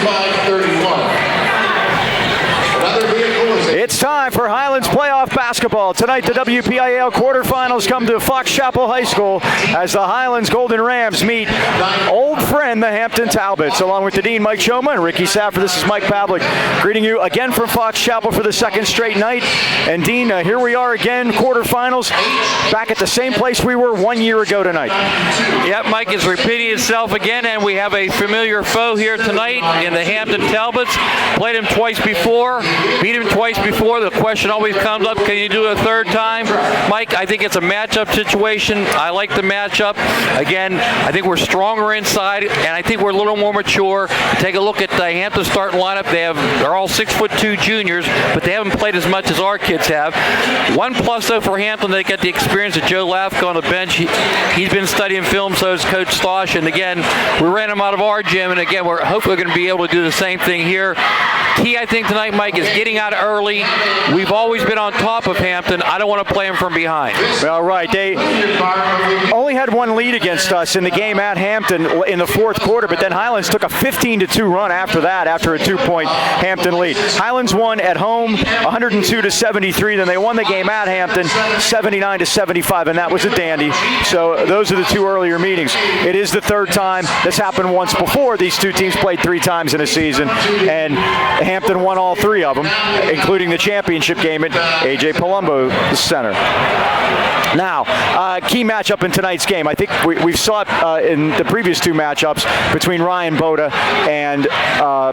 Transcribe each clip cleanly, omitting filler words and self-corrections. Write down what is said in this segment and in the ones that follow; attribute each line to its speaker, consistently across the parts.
Speaker 1: 35-31.
Speaker 2: It's time for Highlands playoff basketball. Tonight, the WPIAL quarterfinals come to Fox Chapel High School as the Highlands Golden Rams meet old friend, the Hampton Talbots. Along with the Dean, Mike Choma, and Ricky Saffer, this is Mike Pavlik, greeting you again from Fox Chapel for the second straight night. And Dean, here we are again, quarterfinals, back at the same place we were 1 year ago tonight.
Speaker 3: Yep, Mike is repeating itself again, and we have a familiar foe here tonight in the Hampton Talbots. Played him twice before, beat him twice before. The question always comes up, can you do it a third time? Mike, I think it's a matchup situation. I like the matchup. Again, I think we're stronger inside, and I think we're a little more mature. Take a look at the Hampton starting lineup. They're all 6'2" juniors, but they haven't played as much as our kids have. One plus, though, for Hampton, they get the experience of Joe Lafka on the bench. He's been studying film, so is Coach Stosh. And again, we ran him out of our gym, and again, we're hopefully going to be able to do the same thing here. Key, I think, tonight, Mike, is getting out early. We've always been on top of Hampton. I don't want to play them from behind.
Speaker 2: Well, right. They only had one lead against us in the game at Hampton in the fourth quarter, but then Highlands took a 15-2 run after that, after a 2-point Hampton lead. Highlands won at home 102-73. Then they won the game at Hampton 79-75, and that was a dandy. So those are the two earlier meetings. It is the third time. This happened once before. These two teams played 3 times in a season, and Hampton won all 3 of them, including the championship game at A.J. Palumbo Center. Now, key matchup in tonight's game. I think we saw it in the previous 2 matchups between Ryan Boda and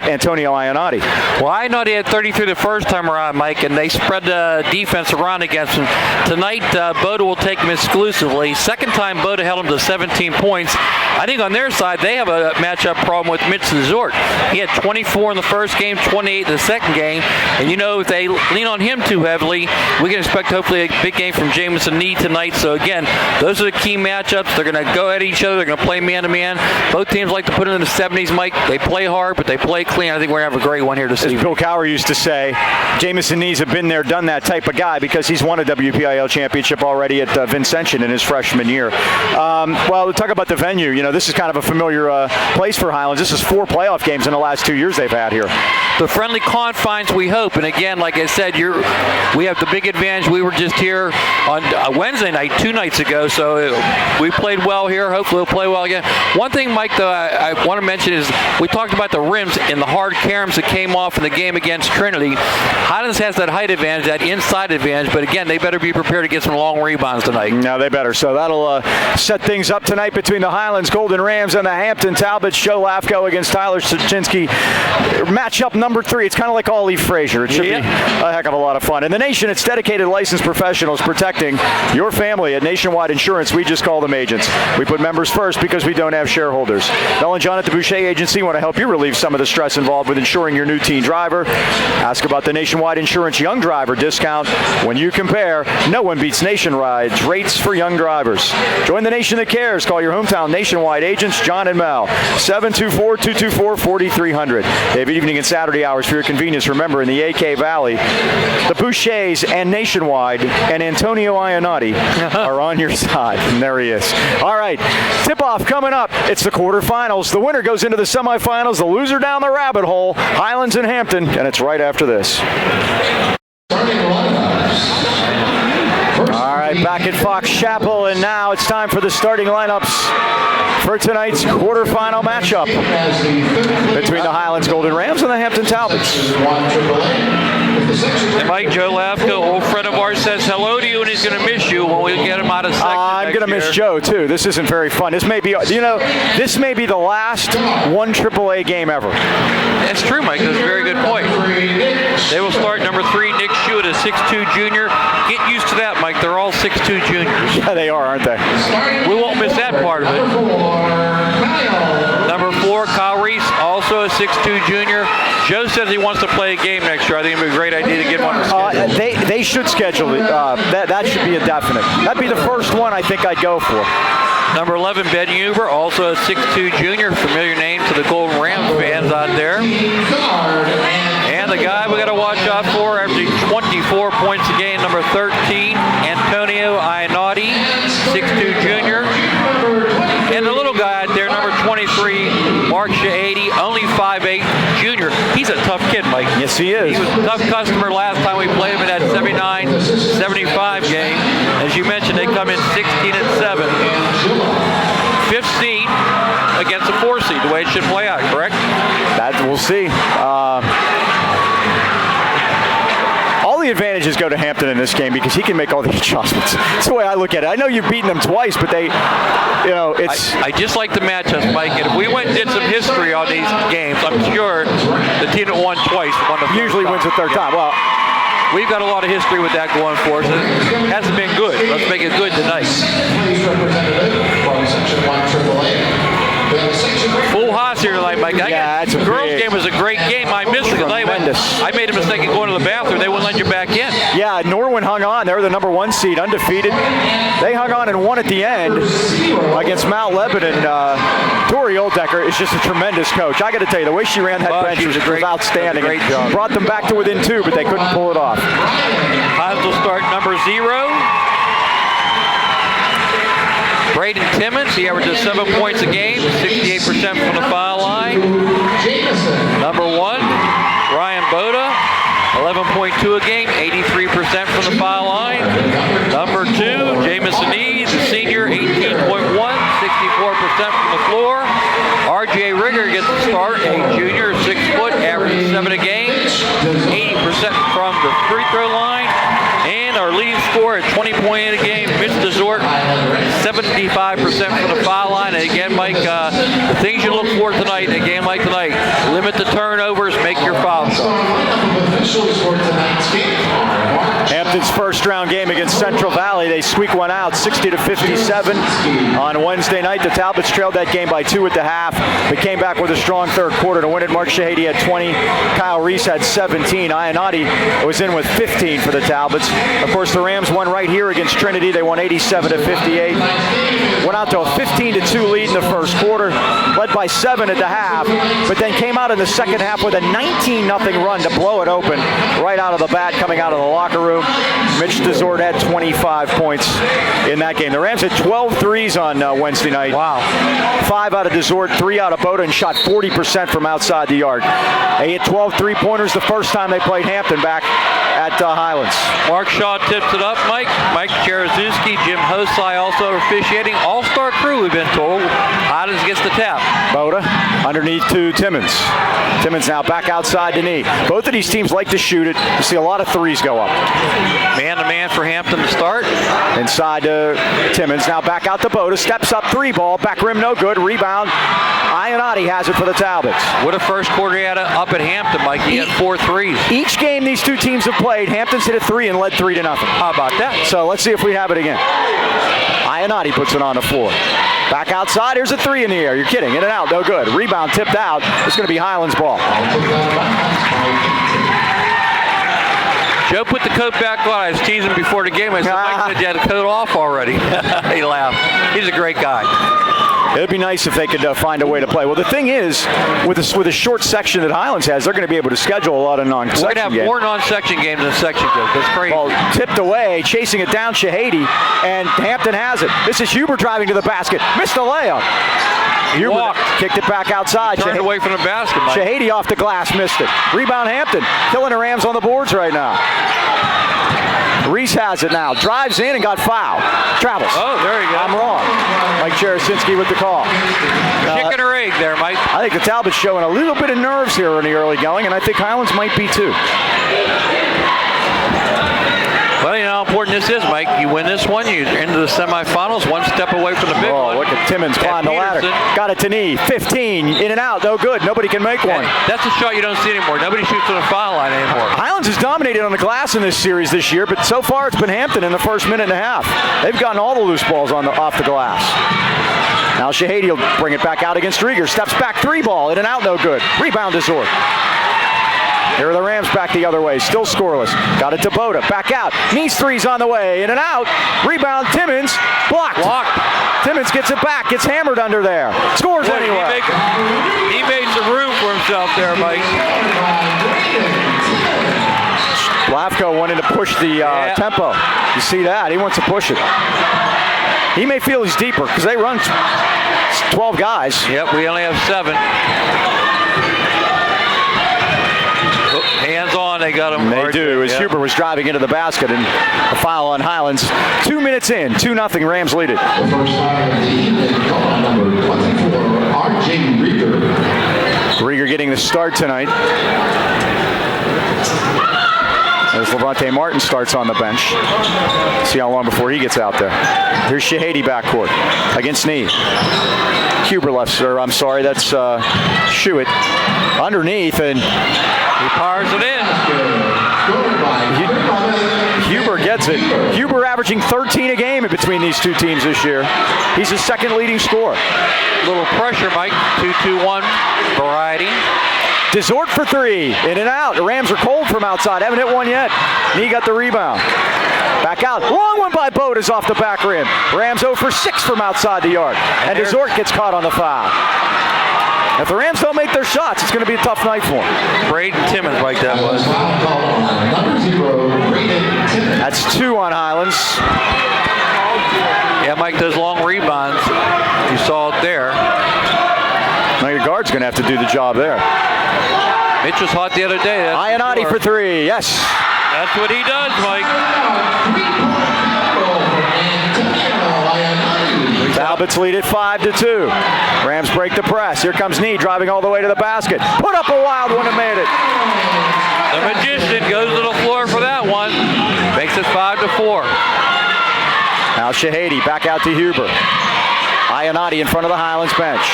Speaker 2: Antonio Ionati.
Speaker 3: Well, Ionati had 33 the first time around, Mike, and they spread the defense around against him. Tonight, Boda will take him exclusively. Second time, Boda held him to 17 points. I think on their side, they have a matchup problem with Mitch Zort. He had 24 in the first game, 28 in the second game. And, you know, if they lean on him too heavily, we can expect hopefully a big game from Jamison Need tonight. So, again, those are the key matchups. They're going to go at each other. They're going to play man-to-man. Both teams like to put it in the 70s, Mike. They play hard, but they play clean. I think we're going to have a great one here this evening.
Speaker 2: As Bill Cower used to say, Jamison Nees have been there, done that type of guy because he's won a WPIL championship already at Vincentian in his freshman year. Well, talk about the venue. You know, this is kind of a familiar place for Highlands. This is 4 playoff games in the last 2 years they've had here.
Speaker 3: The friendly confines, we hope. And again, like I said, we have the big advantage. We were just here on Wednesday night, 2 nights ago, so we played well here. Hopefully we'll play well again. One thing, Mike, though, I want to mention is we talked about the rims and the hard caroms that came off in the game against Trinity. Highlands has that height advantage, that inside advantage, but again, they better be prepared to get some long rebounds tonight.
Speaker 2: No, they better. So that'll set things up tonight between the Highlands Golden Rams and the Hampton Talbots. Joe Lafko against Tyler Sachinsky. Matchup number 3. It's kind of like all Lee Frazier. It should be a heck of a lot of fun. In the nation, it's dedicated licensed professionals protecting your family. At Nationwide Insurance, we just call them agents. We put members first because we don't have shareholders. Mel and John at the Boucher Agency want to help you relieve some of the stress involved with insuring your new teen driver. Ask about the Nationwide Insurance Young Driver discount. When you compare, no one beats Nationwide's rates for young drivers. Join the nation that cares. Call your hometown Nationwide agents, John and Mel, 724-224-4300. They have evening and Saturday hours for your convenience. Remember, in the AK Valley, the Bouchers and Nationwide and Antonio Ionati are on your side. And there he is. All right, tip-off coming up. It's the quarterfinals. The winner goes into the semifinals. The loser down the rabbit hole, Highlands and Hampton, and it's right after this. All right, back at Fox Chapel, and now it's time for the starting lineups for tonight's quarterfinal matchup between the Highlands Golden Rams and the Hampton Talbots.
Speaker 3: And Mike, Joe Lafka, old friend of ours, says hello to you, and he's going to miss you when we get him out of section.
Speaker 2: I'm going to miss Joe too. This isn't very fun. This may be, this may be the last 1 AAA game ever.
Speaker 3: That's true, Mike. That's a very good point. They will start number 3, Nick Schuett, a 6'2" junior. Get used to that, Mike. They're all 6'2" juniors.
Speaker 2: Yeah, they are, aren't they?
Speaker 3: We won't miss that part of it. Number 4, Kyle Reese, also a 6'2" junior. Joe says he wants to play a game next year. I think it would be a great idea to get him on the schedule.
Speaker 2: They should schedule it. That should be a definite. That'd be the first one I think I'd go for.
Speaker 3: Number 11, Ben Huber, also a 6'2" junior. Familiar name to the Golden Rams fans out there. And the guy we got to watch out for, averaging 24 points a game, number 13, Antonio Ionati, 6'2" junior. And the little guy out there, number 23, Mark Shahady, only 5'8", 5'8", junior. He's a tough kid, Mike.
Speaker 2: Yes, he is.
Speaker 3: He was a tough customer last time we played him in that 79-75 game. As you mentioned, they come in 16-7. 5th seed against the 4th seed, the way it should play out, correct?
Speaker 2: That we'll see. All the advantages go to Hampton in this game because he can make all the adjustments. That's the way I look at it. I know you've beaten them twice, but they, it's...
Speaker 3: I just like the matchups, Mike. And if we went and did some history on these games, I'm sure the team that won twice won the
Speaker 2: usually wins the third time. Well,
Speaker 3: we've got a lot of history with that going for us. It hasn't been good. Let's make it good tonight. Full house here tonight, Mike. The girls' game was a great game. I missed it tonight. I made a mistake in going to the bathroom. They wouldn't let you back in.
Speaker 2: Yeah, Norwin hung on. They were the number 1 seed, undefeated. They hung on and won at the end against Mount Lebanon. Tori Oldecker is just a tremendous coach. I got to tell you, the way she ran that bench was outstanding.
Speaker 3: Great job.
Speaker 2: Brought them back to within 2, but they couldn't pull it off.
Speaker 3: Highlands will start number 0. Braden Timmons, he averages 7 points a game, 68% from the foul line. Number 1, Ryan Boda, 11.2 a game, 83% from the foul line. Number 2, Jamison Eads, the senior, 18.1, 64% from the floor. R.J. Rigger gets the start, a junior, 6 foot, averages 7 a game, 80% from the free throw line. And our leading scorer at 20.8 a game, Mitch DeZort, 75% from the foul line. And again, Mike, the things you look for tonight in a game like tonight, limit the turnovers, make your foul shots.
Speaker 2: Hampton's first round game against Central Valley, they squeak one out, 60-57 on Wednesday night. The Talbots trailed that game by 2 at the half, but came back with a strong third quarter to win it. Mark Shahady had 20, Kyle Reese had 17. Ionati was in with 15 for the Talbots. Of course, the Rams won right here against Trinity. They won 87-58. Went out to a 15-2 lead in the first quarter, led by 7 at the half, but then came out in the second half with a 19-0 run to blow it open right out of the bat coming out of the locker room. Mitch DeZort had 25 points in that game. The Rams had 12 threes on Wednesday night.
Speaker 3: Wow.
Speaker 2: 5 out of DeZort, 3 out of Boda, and shot 40% from outside the yard. They hit 12 three-pointers the first time they played Hampton back at Highlands.
Speaker 3: Mark Shaw tips it up, Mike. Mike Jaruzelski, Jim Hosai also officiating. All-star crew, we've been told. Highlands gets the tap.
Speaker 2: Boda underneath to Timmons. Timmons now back outside the knee. Both of these teams like to shoot it. You see a lot of threes go up.
Speaker 3: Man-to-man for Hampton to start.
Speaker 2: Inside to Timmons. Now back out to Boda. Steps up, 3 ball. Back rim no good. Rebound. Ionati has it for the Talbots.
Speaker 3: What a first quarter he had up at Hampton, Mike. He had 4 threes.
Speaker 2: Each game these two teams have played, Hampton's hit a 3 and led 3-0.
Speaker 3: How about that?
Speaker 2: So let's see if we have it again. Ionati puts it on the floor. Back outside, here's a 3 in the air. You're kidding. In and out, no good. Rebound tipped out. It's going to be Highlands ball.
Speaker 3: Joe put the coat back on. I was teasing before the game. I said, Mike said you had the coat off already. He laughed. He's a great guy.
Speaker 2: It'd be nice if they could find a way to play. Well, the thing is, with a short section that Highlands has, they're going to be able to schedule a lot of non-section games.
Speaker 3: We're going to have more non-section games than section games. That's crazy.
Speaker 2: Well, tipped away, chasing it down Shahady, and Hampton has it. This is Huber driving to the basket. Missed the layup. Huber kicked it back outside.
Speaker 3: Turned away from the basket, Mike.
Speaker 2: Shahady off the glass, missed it. Rebound Hampton, killing the Rams on the boards right now. Reese has it now. Drives in and got fouled. Travels.
Speaker 3: Oh, there you go.
Speaker 2: I'm wrong. Mike Jaruzelski with the call.
Speaker 3: Chicken or egg there, Mike.
Speaker 2: I think the Talbots showing a little bit of nerves here in the early going, and I think Highlands might be too.
Speaker 3: Well, you know how important this is, Mike. You win this one, you're into the semifinals, one step away from the big one.
Speaker 2: Oh, look at Timmons climb the ladder. Got it to knee. 15, in and out, no good. Nobody can make one.
Speaker 3: That's a shot you don't see anymore. Nobody shoots on the foul line anymore.
Speaker 2: Highlands has dominated on the glass in this series this year, but so far it's been Hampton in the first minute and a half. They've gotten all the loose balls off the glass. Now Shahady will bring it back out against Rieger. Steps back, 3 ball, in and out, no good. Rebound to Zort. Here are the Rams back the other way, still scoreless. Got it to Boda, back out. Needs 3's on the way, in and out. Rebound, Timmons, blocked. Timmons gets it back, gets hammered under there. Scores anyway.
Speaker 3: He made some room for himself there, Mike.
Speaker 2: Blavko wanted to push the tempo. You see that? He wants to push it. He may feel he's deeper because they run 12 guys.
Speaker 3: Yep, we only have 7. they got him.
Speaker 2: They do, as Huber was driving into the basket, and a foul on Highlands. 2 minutes in, 2-0, Rams lead it.
Speaker 1: The first time of the evening, number 24, R.J. Rieger.
Speaker 2: Rieger getting the start tonight. As Levante Martin starts on the bench. See how long before he gets out there. Here's Shahady backcourt against Knee. Huber left, or I'm sorry, that's Shuett underneath, and
Speaker 3: he powers it in.
Speaker 2: Huber gets it. Huber averaging 13 a game in between these two teams this year. He's the second leading scorer.
Speaker 3: Little pressure, Mike. 2-2-1 variety.
Speaker 2: Desort for three, in and out. The Rams are cold from outside. Haven't hit one yet. Knee got the rebound. Back out. Long one by Bodas off the back rim. Rams 0 for 6 from outside the arc. And Desort gets caught on the foul. If the Rams don't make their shots, it's going to be a tough night for them.
Speaker 3: Braden Timmons, like that was.
Speaker 2: That's 2 on Highlands.
Speaker 3: Yeah, Mike, those long rebounds. You saw it there.
Speaker 2: Now your guard's going to have to do the job there.
Speaker 3: Mitch was hot the other day.
Speaker 2: Ionati for 3, yes.
Speaker 3: That's what he does, Mike.
Speaker 2: Talbots lead it 5-2. Rams break the press. Here comes Knee driving all the way to the basket. Put up a wild one and made it.
Speaker 3: The magician goes to the floor for that one. Makes it 5-4.
Speaker 2: Now Shahady back out to Huber. Ionati in front of the Highlands bench.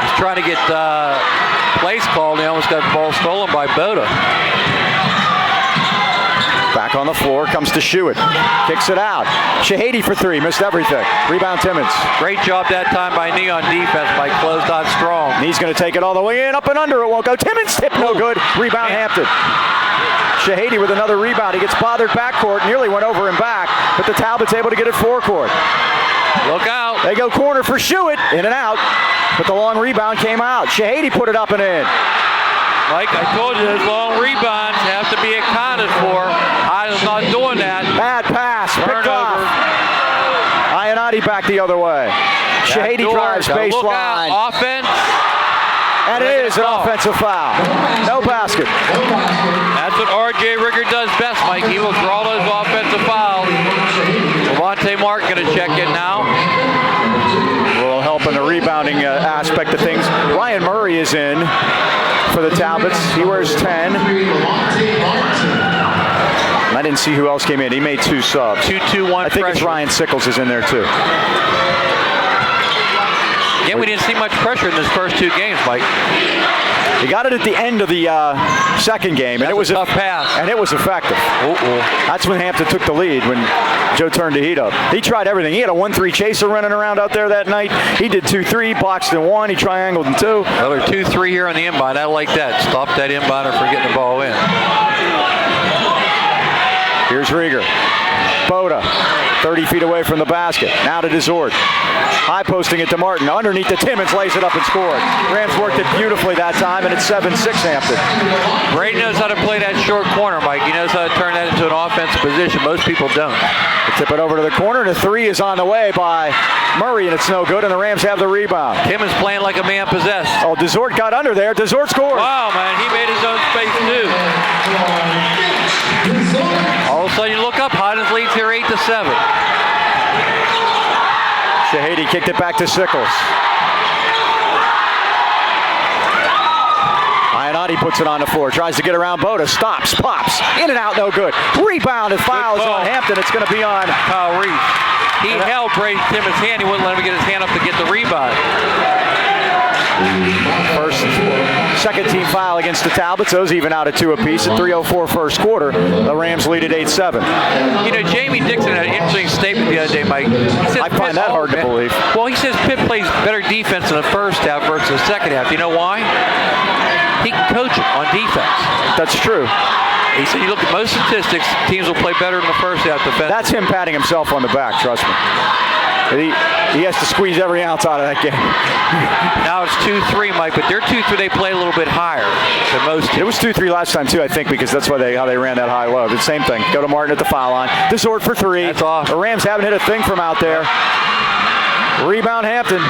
Speaker 3: He's trying to get place called. He almost got the ball stolen by Boda.
Speaker 2: Back on the floor comes to Shuett. Kicks it out. Shahady for 3. Missed everything. Rebound Timmons.
Speaker 3: Great job that time by Knee on defense. Mike closed on strong.
Speaker 2: Knee's going to take it all the way in. Up and under. It won't go. Timmons tip. No good. Rebound Hampton. Shahady with another rebound. He gets bothered backcourt. Nearly went over and back. But the Talbot's able to get it forecourt.
Speaker 3: Look out.
Speaker 2: They go corner for Shuett. In and out. But the long rebound came out. Shahady put it up and in.
Speaker 3: Mike, I told you those long rebounds have to be accounted for. I was not doing that.
Speaker 2: Bad pass. Picked off. Ionati back the other way. Shahady drives baseline.
Speaker 3: Offense.
Speaker 2: And it is an offensive foul. No basket.
Speaker 3: That's what R.J. Rieger does best, Mike. He will draw those offensive fouls. Levante Martin going to check in now.
Speaker 2: Will help in the rebounding aspect of things. Ryan Murray is in for the Talbots. He wears 10. I didn't see who else came in. He made 2 subs.
Speaker 3: 2-2-1
Speaker 2: I think
Speaker 3: pressure.
Speaker 2: it's Ryan Sickles is in there too.
Speaker 3: Again, we didn't see much pressure in those first 2 games, Mike.
Speaker 2: He got it at the end of the second game, and it was
Speaker 3: a tough pass.
Speaker 2: And it was effective. That's when Hampton took the lead, when Joe turned the heat up. He tried everything. He had a 1-3 chaser running around out there that night. He did 2-3, boxed in 1, he triangled in 2.
Speaker 3: Another 2-3 here on the inbound. I like that. Stop that inbounder from getting the ball in.
Speaker 2: Here's Rieger. Boda, 30 feet away from the basket. Now to Desort. High posting it to Martin. Underneath the Timmons, lays it up and scored. Rams worked it beautifully that time, and it's 7-6 Hampton.
Speaker 3: Brady knows how to play that short corner, Mike. He knows how to turn that into an offensive position. Most people don't.
Speaker 2: They tip it over to the corner, and a 3 is on the way by Murray, and it's no good, and the Rams have the rebound.
Speaker 3: Timmons playing like a man possessed.
Speaker 2: Oh, Desort got under there. Desort scored.
Speaker 3: Wow, man. He made his own space, too. All of a sudden, you look up. Highlands leads here 8-7.
Speaker 2: Shahady kicked it back to Sickles. Ionati puts it on the floor, tries to get around Boda, stops, pops, in and out, no good. Rebound and fouls on Hampton. It's going to be on
Speaker 3: Kyle Reese. He held Brady Timmons' hand. He wouldn't let him get his hand up to get the rebound.
Speaker 2: Second team foul against the Talbots. Those even out at 2 apiece at 3:04 first quarter. The Rams lead at 8-7.
Speaker 3: You know, Jamie Dixon had an interesting statement the other day, Mike. He says
Speaker 2: I find that hard to believe.
Speaker 3: Well, he says Pitt plays better defense in the first half versus the second half. You know why? He can coach it on defense.
Speaker 2: That's true.
Speaker 3: He said, you look at most statistics, teams will play better in the first half defense.
Speaker 2: That's him patting himself on the back, trust me. He has to squeeze every ounce out of that game.
Speaker 3: Now it's 2-3, Mike, but their 2-3, they play a little bit higher than most teams.
Speaker 2: It was 2-3 last time, too, I think, because that's how they ran that high low. The same thing. Go to Martin at the foul line. Desort for 3.
Speaker 3: That's off.
Speaker 2: The Rams haven't hit a thing from out there. Rebound Hampton.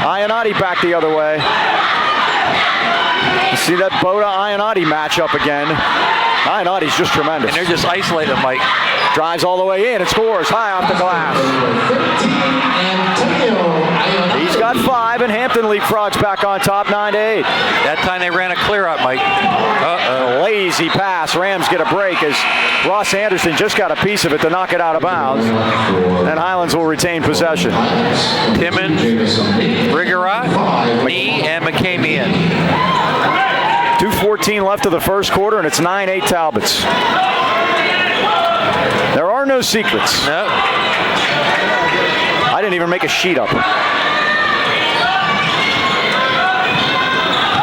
Speaker 2: Ionati back the other way. See that Boda-Ionati matchup again. Ionati's just tremendous.
Speaker 3: And they're just isolating Mike.
Speaker 2: Drives all the way in and scores high off the glass. He's got 5, and Hampton leapfrogs back on top 9-8.
Speaker 3: That time they ran a clear out, Mike.
Speaker 2: Lazy pass. Rams get a break as Ross Anderson just got a piece of it to knock it out of bounds. And Highlands will retain possession.
Speaker 3: Timmons, Rigarat, Nee, and McCamey in.
Speaker 2: 2:14 left of the first quarter, and it's 9-8 Talbots. There are no secrets.
Speaker 3: No.
Speaker 2: I didn't even make a sheet up.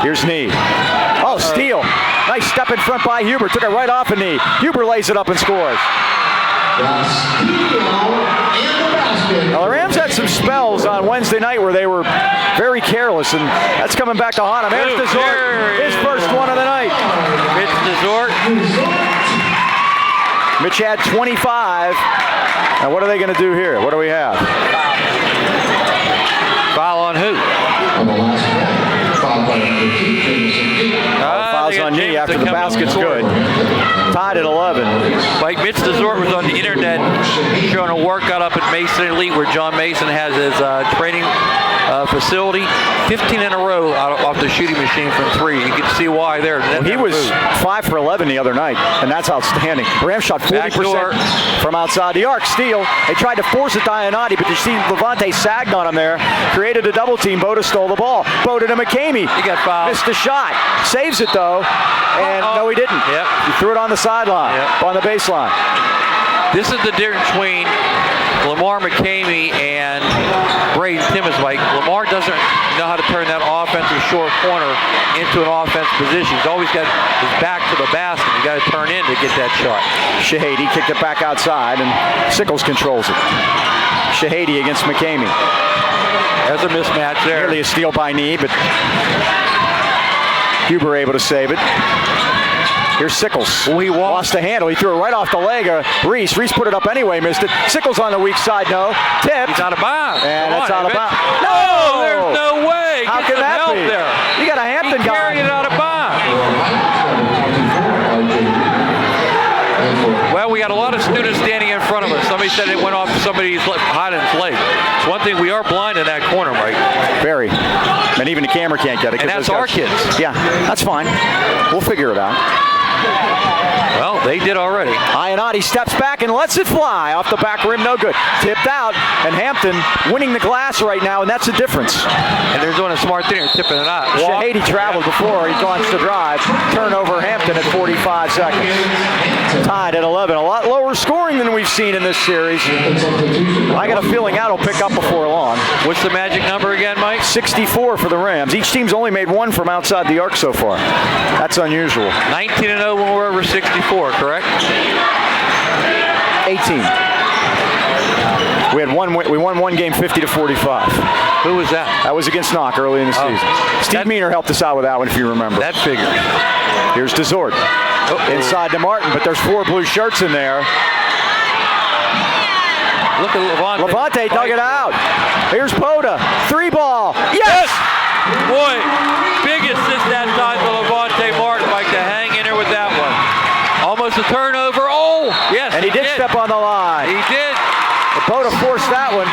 Speaker 2: Here's Nee. Oh, steal. Nice step in front by Huber. Took it right off a knee. Huber lays it up and scores. Now, the Rams had some spells on Wednesday night where they were very careless, and that's coming back to haunt them. There's Desort, his first one of the night.
Speaker 3: Mitch Desort.
Speaker 2: Mitch had 25. Now, what are they going to do here? What do we have?
Speaker 3: Foul on who?
Speaker 2: Fouls on Nee after the basket's good. Tied at 11.
Speaker 3: Like Mitch Desort was on the internet showing a workout up at Mason Elite where John Mason has his training facility. 15 in a row off the shooting machine from 3. You can see why there.
Speaker 2: Well, he was 5 for 11 the other night, and that's outstanding. Rams shot 40% from outside the arc. Steal. They tried to force it to Ionati, but you see Levante sagged on him there. Created a double team. Boda stole the ball. Boda to McCamey.
Speaker 3: He got fouled.
Speaker 2: Missed the shot. Saves it though. And no, he didn't.
Speaker 3: Yep.
Speaker 2: He threw it on the sideline, on the baseline.
Speaker 3: This is the difference between Lamar McCamey and Braden Timmons. Like, Lamar doesn't know how to turn that offensive short corner into an offensive position. He's always got his back to the basket. You got to turn in to get that shot.
Speaker 2: Shahady kicked it back outside, and Sickles controls it. Shahady against McCamey.
Speaker 3: There's a mismatch there.
Speaker 2: Nearly a steal by Nee, but Huber able to save it. Here's Sickles.
Speaker 3: Well, he
Speaker 2: lost the handle. He threw it right off the leg of Reese. Reese put it up anyway, missed it. Sickles on the weak side, no. Tipped.
Speaker 3: He's out of bounds.
Speaker 2: And it's out of bounds.
Speaker 3: No! There's no way.
Speaker 2: How can that be?
Speaker 3: There.
Speaker 2: You got a Hampton guy.
Speaker 3: Carried it out of bounds. Well, we got a lot of students standing in front of us. Somebody said it went off somebody's Highlands leg. It's one thing, we are blind in that corner, Mike.
Speaker 2: Very. And even the camera can't get it.
Speaker 3: And that's our kids.
Speaker 2: Yeah, that's fine. We'll figure it out.
Speaker 3: Well, they did already.
Speaker 2: Ionati steps back and lets it fly off the back rim, no good. Tipped out, and Hampton winning the glass right now, and that's the difference.
Speaker 3: And they're doing a smart thing, they're tipping it out.
Speaker 2: Shahady traveled before, he wants to drive. Turnover Hampton at 45 seconds. Tied at 11, a lot lower scoring than we've seen in this series. I got a feeling that'll pick up before long.
Speaker 3: What's the magic number again, Mike?
Speaker 2: 64 for the Rams. Each team's only made 1 from outside the arc so far. That's unusual.
Speaker 3: 19-0 when we're over 64, correct?
Speaker 2: 18. We won one game 50-45.
Speaker 3: Who was that?
Speaker 2: That was against Knock early in the season. Steve Meaner helped us out with that one, if you remember.
Speaker 3: That figures.
Speaker 2: Here's Desort. Inside to Martin, but there's 4 blue shirts in there.
Speaker 3: Look at Levante.
Speaker 2: Levante dug it out. Here's Boda. 3 ball. Yes!
Speaker 3: Boy, big assist that time to Levante Martin, Mike, to hang in there with that one. Almost a turnover. Oh, yes.
Speaker 2: And he did step on the line.
Speaker 3: He did.
Speaker 2: But Boda forced that one.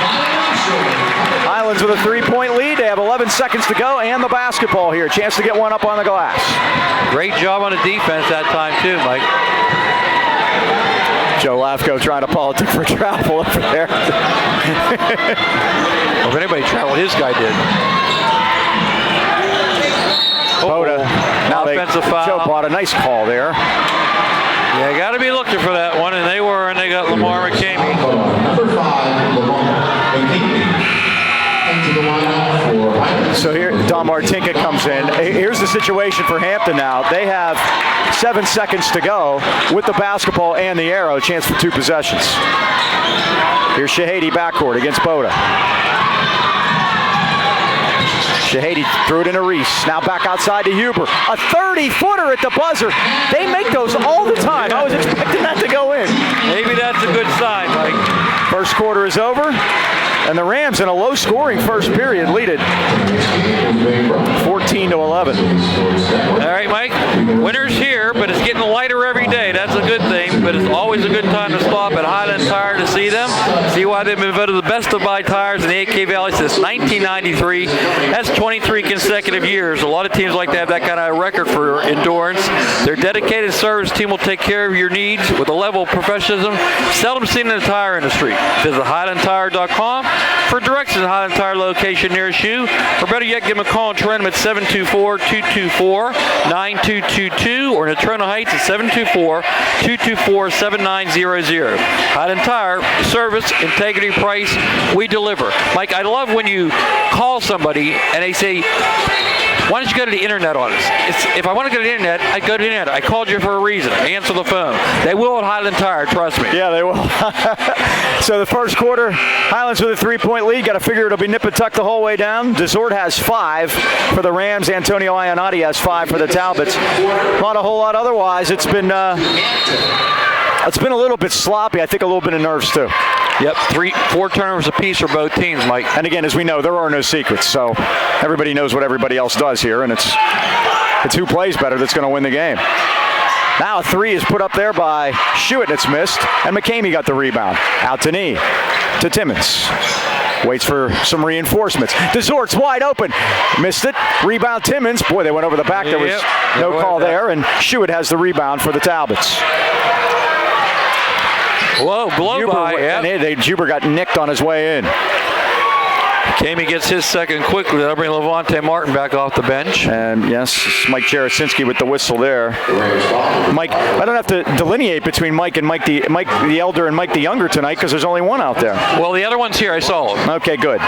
Speaker 2: Highlands with a 3-point lead. They have 11 seconds to go and the basketball here. Chance to get one up on the glass.
Speaker 3: Great job on the defense that time too, Mike.
Speaker 2: Joe Lafko trying to politic for travel over there.
Speaker 3: Well, if anybody traveled, his guy did.
Speaker 2: Boda. Now
Speaker 3: offensive foul.
Speaker 2: Joe bought a nice call there.
Speaker 3: Yeah, got to be looking for that one, and they were, and they got Lamar McCamey.
Speaker 1: Number 5, Lamar McCamey. Into the lineup for Highlands.
Speaker 2: So here, Don Martinka comes in. Here's the situation for Hampton now. They have 7 seconds to go with the basketball and the arrow. Chance for 2 possessions. Here's Shahady backcourt against Boda. Shahady threw it into Reese. Now back outside to Huber. A 30-footer at the buzzer. They make those all the time. I was expecting that to go in.
Speaker 3: Maybe that's a good sign, Mike.
Speaker 2: First quarter is over, and the Rams in a low-scoring first period lead it 14-11.
Speaker 3: All right, Mike. Winter's here, but it's getting lighter every day. That's a good thing, but it's always a good time to stop at Highland Tire to see them. See why they've been voted the best to buy tires in the AK Valley since 1993. That's 23 consecutive years. A lot of teams like to have that kind of record for endurance. Their dedicated service team will take care of your needs with a level of professionalism seldom seen in the tire industry. Visit HighlandTire.com for directions to the Highland Tire location nearest you, or better yet, give them a call and train them at 724-224-9222 or in Natrona Heights at 724-224-7900. Highland Tire, service, integrity, price, we deliver. Mike, I love when you call somebody and they say, why don't you go to the internet on us? If I want to go to the internet, I go to the internet. I called you for a reason. Answer the phone. They will at Highland Tire, trust me.
Speaker 2: Yeah, they will. So the first quarter, Highlands with a 3-point lead. Got to figure it'll be nip and tuck the whole way down. Desort has 5 for the Rams. Antonio Ionati has 5 for the Talbots. Not a whole lot otherwise. It's been a little bit sloppy. I think a little bit of nerves too.
Speaker 3: Yep, 4 turnovers apiece for both teams, Mike.
Speaker 2: And again, as we know, there are no secrets. So everybody knows what everybody else does here, and it's who plays better that's going to win the game. Now a 3 is put up there by Schuett, and it's missed, and McCamey got the rebound. Out to knee to Timmons. Waits for some reinforcements. Desort's wide open. Missed it. Rebound Timmons. Boy, they went over the back. There was no call there, and Schuett has the rebound for the Talbots.
Speaker 3: Whoa, blow by.
Speaker 2: Yeah. Juber got nicked on his way in.
Speaker 3: Kamey gets his second quickly. That'll bring Levante Martin back off the bench.
Speaker 2: And yes, Mike Jarasinski with the whistle there. Mike, I don't have to delineate between Mike the elder and Mike the younger tonight because there's only one out there.
Speaker 3: Well, the other one's here. I saw him.
Speaker 2: Okay, good.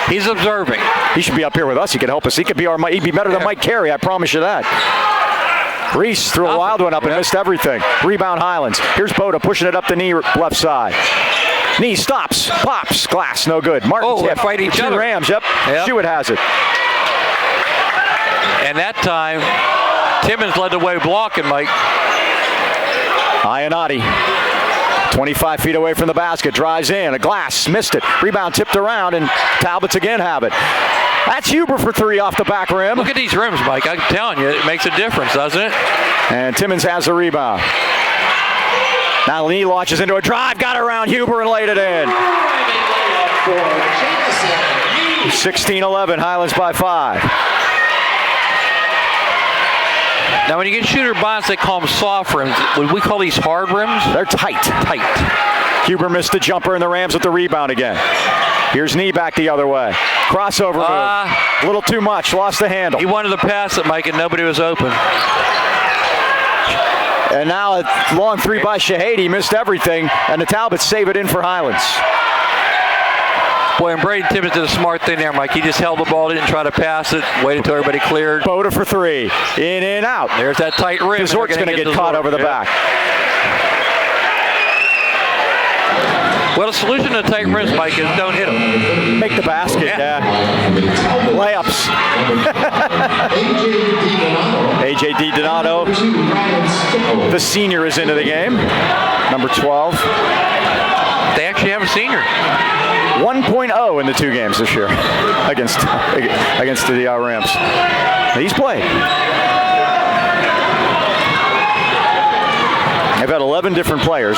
Speaker 3: He's observing.
Speaker 2: He should be up here with us. He could help us. He could be he'd be better than Mike Carey. I promise you that. Reese threw a wild one up and missed everything. Rebound Highlands. Here's Boda pushing it up the knee left side. Knee stops, pops, glass, no good. Martin tip.
Speaker 3: Fight each other.
Speaker 2: Rams, yep. Schuett has it.
Speaker 3: And that time, Timmons led the way blocking, Mike.
Speaker 2: Ionati, 25 feet away from the basket, drives in, a glass, missed it. Rebound tipped around, and Talbots again have it. That's Huber for 3 off the back rim.
Speaker 3: Look at these rims, Mike. I'm telling you, it makes a difference, doesn't it?
Speaker 2: And Timmons has the rebound. Now Lee launches into a drive, got around Huber and laid it in. 16-11, Highlands by 5.
Speaker 3: Now, when you get shooter bonds, they call them soft rims. Would we call these hard rims?
Speaker 2: They're tight. Huber missed the jumper, and the Rams with the rebound again. Here's Knee back the other way. Crossover move. A little too much. Lost the handle.
Speaker 3: He wanted to pass it, Mike, and nobody was open.
Speaker 2: And now a long 3 by Shahady. Missed everything, and the Talbots save it in for Highlands.
Speaker 3: Boy, and Braden Timmons did a smart thing there, Mike. He just held the ball, didn't try to pass it, waited until everybody cleared.
Speaker 2: Boda for 3. In and out.
Speaker 3: There's that tight rim.
Speaker 2: Desort's going to get caught over the back.
Speaker 3: Well, the solution to tight rims, Mike, is don't hit them.
Speaker 2: Make the basket, yeah. Layups. A.J. DiDonato, the senior, is into the game. Number 12.
Speaker 3: They actually have a senior.
Speaker 2: 1.0 in the 2 games this year against the Rams. He's played. They've had 11 different players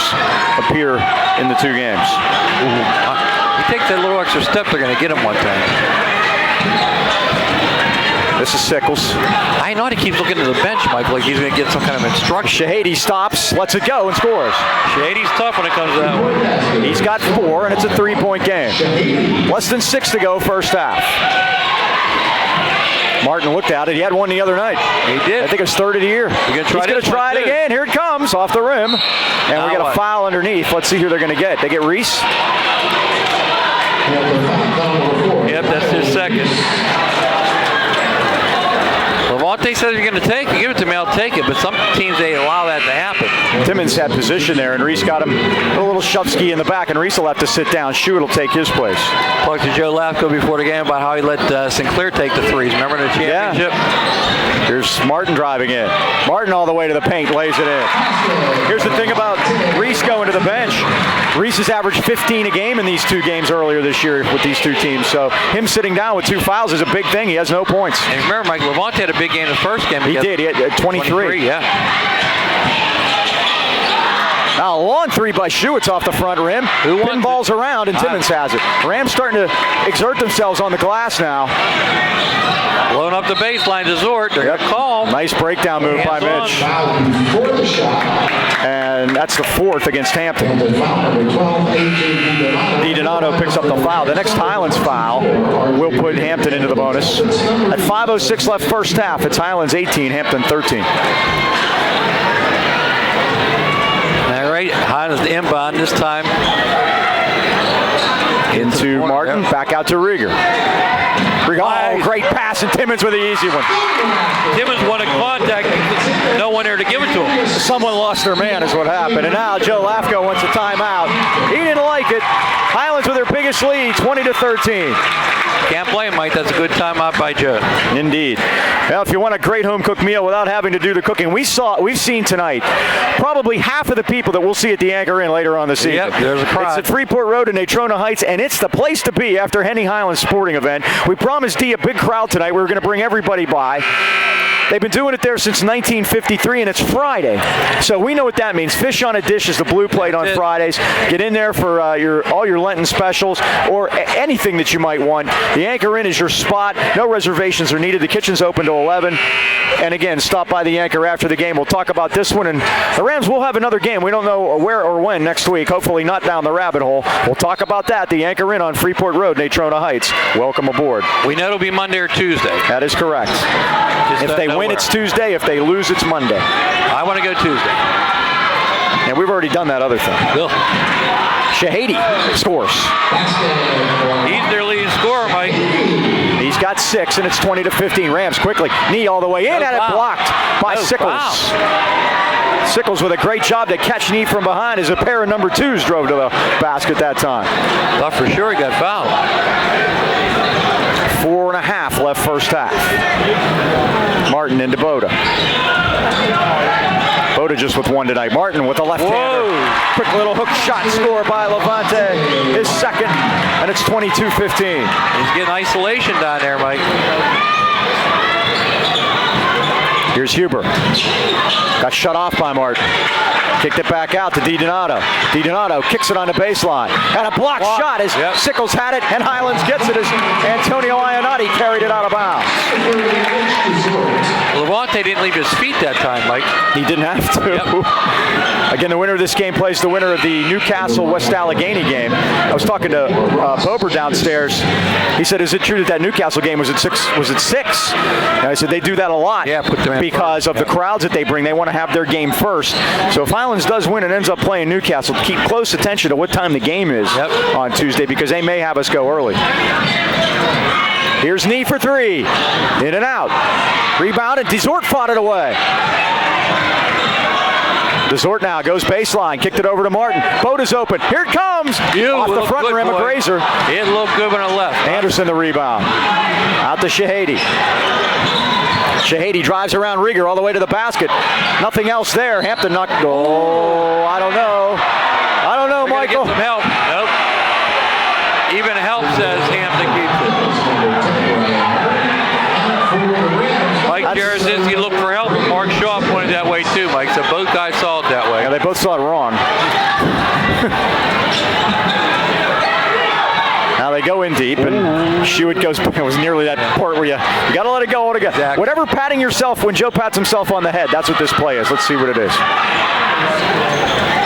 Speaker 2: appear in the 2 games.
Speaker 3: He takes that little extra step, they're going to get him one time.
Speaker 2: This is Sickles.
Speaker 3: I know he keeps looking to the bench, Mike, like he's going to get some kind of instruction.
Speaker 2: Shahady stops, lets it go, and scores.
Speaker 3: Shahady's tough when it comes to that one.
Speaker 2: He's got 4, and it's a 3-point game. Less than 6 to go, first half. Martin looked at it. He had one the other night.
Speaker 3: He did.
Speaker 2: I think it's 3rd of the year.
Speaker 3: He's going to
Speaker 2: try it again. Here it comes, off the rim. And we get a foul underneath. Let's see who they're going to get. They get Reese.
Speaker 3: Yep, that's his second. Levante says you're going to take it. Give it to me, I'll take it. But some teams, they allow that to happen.
Speaker 2: Timmons had position there, and Reese got him a little shove-ski in the back, and Reese will have to sit down. Schuett will take his place.
Speaker 3: Talked to Joe Lafko before the game about how he let Sinclair take the threes. Remember in the championship?
Speaker 2: Yeah. Here's Martin driving in. Martin all the way to the paint, lays it in. Here's the thing about Reese going to the bench. Reese has averaged 15 a game in these 2 games earlier this year with these 2 teams. So him sitting down with 2 fouls is a big thing. He has no points.
Speaker 3: And remember, Mike, Levante had a big game the first game.
Speaker 2: He did. He had 23.
Speaker 3: Yeah.
Speaker 2: Now a long 3 by Schuetz off the front rim. Pinballs around, and Timmons has it. Rams starting to exert themselves on the glass now.
Speaker 3: Blowing up the baseline to Zort. They're going to call.
Speaker 2: Nice breakdown move by Mitch. And that's the 4th against Hampton. DiDonato picks up the foul. The next Highlands foul will put Hampton into the bonus. At 5:06 left first half, it's Highlands 18, Hampton 13.
Speaker 3: All right, Highlands the inbound this time.
Speaker 2: Into Martin, back out to Rieger. Oh, great pass, and Timmons with the easy one.
Speaker 3: Timmons wanted contact. No one there to give it to him.
Speaker 2: Someone lost their man is what happened. And now Joe Lafko wants a timeout. He didn't like it. Highlands with their biggest lead, 20-13.
Speaker 3: Can't blame Mike. That's a good timeout by Joe.
Speaker 2: Indeed. Well, if you want a great home-cooked meal without having to do the cooking, we've seen tonight probably half of the people that we'll see at the Anchor Inn later on this evening.
Speaker 3: Yep, there's a crowd.
Speaker 2: It's at Freeport Road in Natrona Heights, and it's the place to be after Henny Highlands sporting event. We promised Dee a big crowd tonight. We were going to bring everybody by. They've been doing it there since 1953, and it's Friday. So we know what that means. Fish on a dish is the blue plate on Fridays. Get in there for all your Lenten specials or anything that you might want. The Anchor Inn is your spot. No reservations are needed. The kitchen's open to 11. And again, stop by the Anchor after the game. We'll talk about this one. And the Rams will have another game. We don't know where or when next week. Hopefully not down the rabbit hole. We'll talk about that. The Anchor Inn on Freeport Road, Natrona Heights. Welcome aboard.
Speaker 3: We know it'll be Monday or Tuesday.
Speaker 2: That is correct. If they win, it's Tuesday. If they lose, it's Monday.
Speaker 3: I want to go Tuesday.
Speaker 2: And we've already done that other thing.
Speaker 3: Bill.
Speaker 2: Shahady scores.
Speaker 3: He's their leading scorer, Mike.
Speaker 2: He's got 6, and it's 20-15. Rams quickly. Knee all the way in, and it blocked by Sickles. Sickles with a great job to catch Knee from behind as a pair of number 2s drove to the basket that time.
Speaker 3: Thought for sure he got fouled.
Speaker 2: 4.5 left first half. Martin into Boda. Boda just with 1 tonight. Martin with a left-hander. Quick little hook shot score by Levante. His second, and it's 22-15.
Speaker 3: He's getting isolation down there, Mike.
Speaker 2: Here's Huber. Got shut off by Martin. Kicked it back out to DiDonato. DiDonato kicks it on the baseline. And a block shot as Sickles had it, and Highlands gets it as Antonio Ionati carried it out of bounds.
Speaker 3: Levante didn't leave his feet that time, Mike.
Speaker 2: He didn't have to. Yep. Again, the winner of this game plays the winner of the Newcastle-West Allegheny game. I was talking to Bober downstairs. He said, is it true that Newcastle game was at 6? And I said, they do that a lot because of the crowds that they bring. They want to have their game first. So if Highlands does win and ends up playing Newcastle, keep close attention to what time the game is on Tuesday because they may have us go early. Here's Knee for 3. In and out. Rebounded. Desort fought it away. Desort now goes baseline. Kicked it over to Martin. Boda's open. Here it comes. Off the front rim of Grazer.
Speaker 3: It looked good when it left.
Speaker 2: Anderson the rebound. Out to Shahady. Shahady drives around Rieger all the way to the basket. Nothing else there. Hampton knocked. Oh, I don't know. I don't know, Michael.
Speaker 3: Get some help. Nope. Even help says Hampton keeps it. Mike Jaroszynski looked for help. Mark Shaw pointed that way too, Mike. So both guys saw it that way.
Speaker 2: Yeah, they both saw it wrong. Now they go in deep, and Schuett goes. It was nearly that part where you got to let it go all together. Exactly. Whatever patting yourself when Joe pats himself on the head, that's what this play is. Let's see what it is.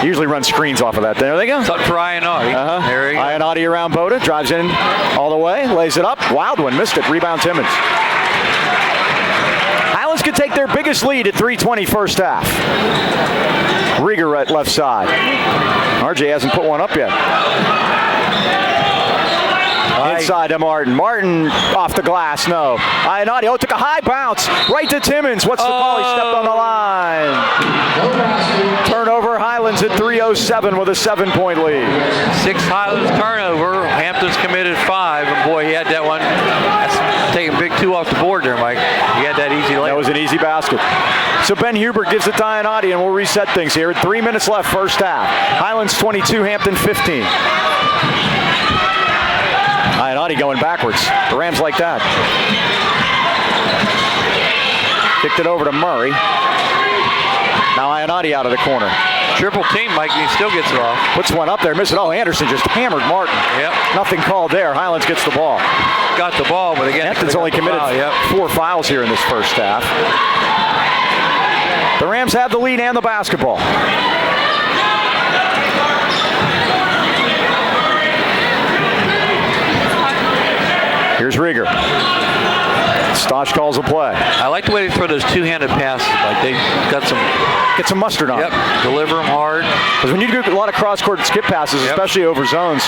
Speaker 2: He usually runs screens off of that. There they go.
Speaker 3: It's up for Ionati. There he goes.
Speaker 2: Ionati around Boda, drives in all the way, lays it up. Wild one, missed it. Rebound Timmons. Highlands could take their biggest lead at 3:20 first half. Rieger at left side. RJ hasn't put one up yet. Inside to Martin. Martin off the glass, no. Ionati, took a high bounce. Right to Timmons. What's the call? He stepped on the line. Turnover, Highlands at 3:07 with a 7-point lead.
Speaker 3: 6 Highlands turnover. Hampton's committed 5. And boy, he had that one. That's taking big 2 off the board there, Mike. He had that easy
Speaker 2: That was an easy basket. So Ben Hubert gives it to Ionati, and we'll reset things here. 3 minutes left, first half. Highlands 22, Hampton 15. Ionati going backwards. The Rams like that. Kicked it over to Murray. Now Ionati out of the corner.
Speaker 3: Triple team, Mike. He still gets it off.
Speaker 2: Puts one up there, misses it. Oh, Anderson just hammered Martin.
Speaker 3: Yep.
Speaker 2: Nothing called there. Highlands gets the ball.
Speaker 3: Got the ball, but again,
Speaker 2: Hampton's only committed 4 fouls here in this first half. The Rams have the lead and the basketball. Here's Rieger. Stosh calls a play.
Speaker 3: I like the way they throw those two-handed passes. Like they got some.
Speaker 2: Get some mustard on.
Speaker 3: Yep. Deliver them hard.
Speaker 2: Because when you do a lot of cross-court skip passes, especially over zones,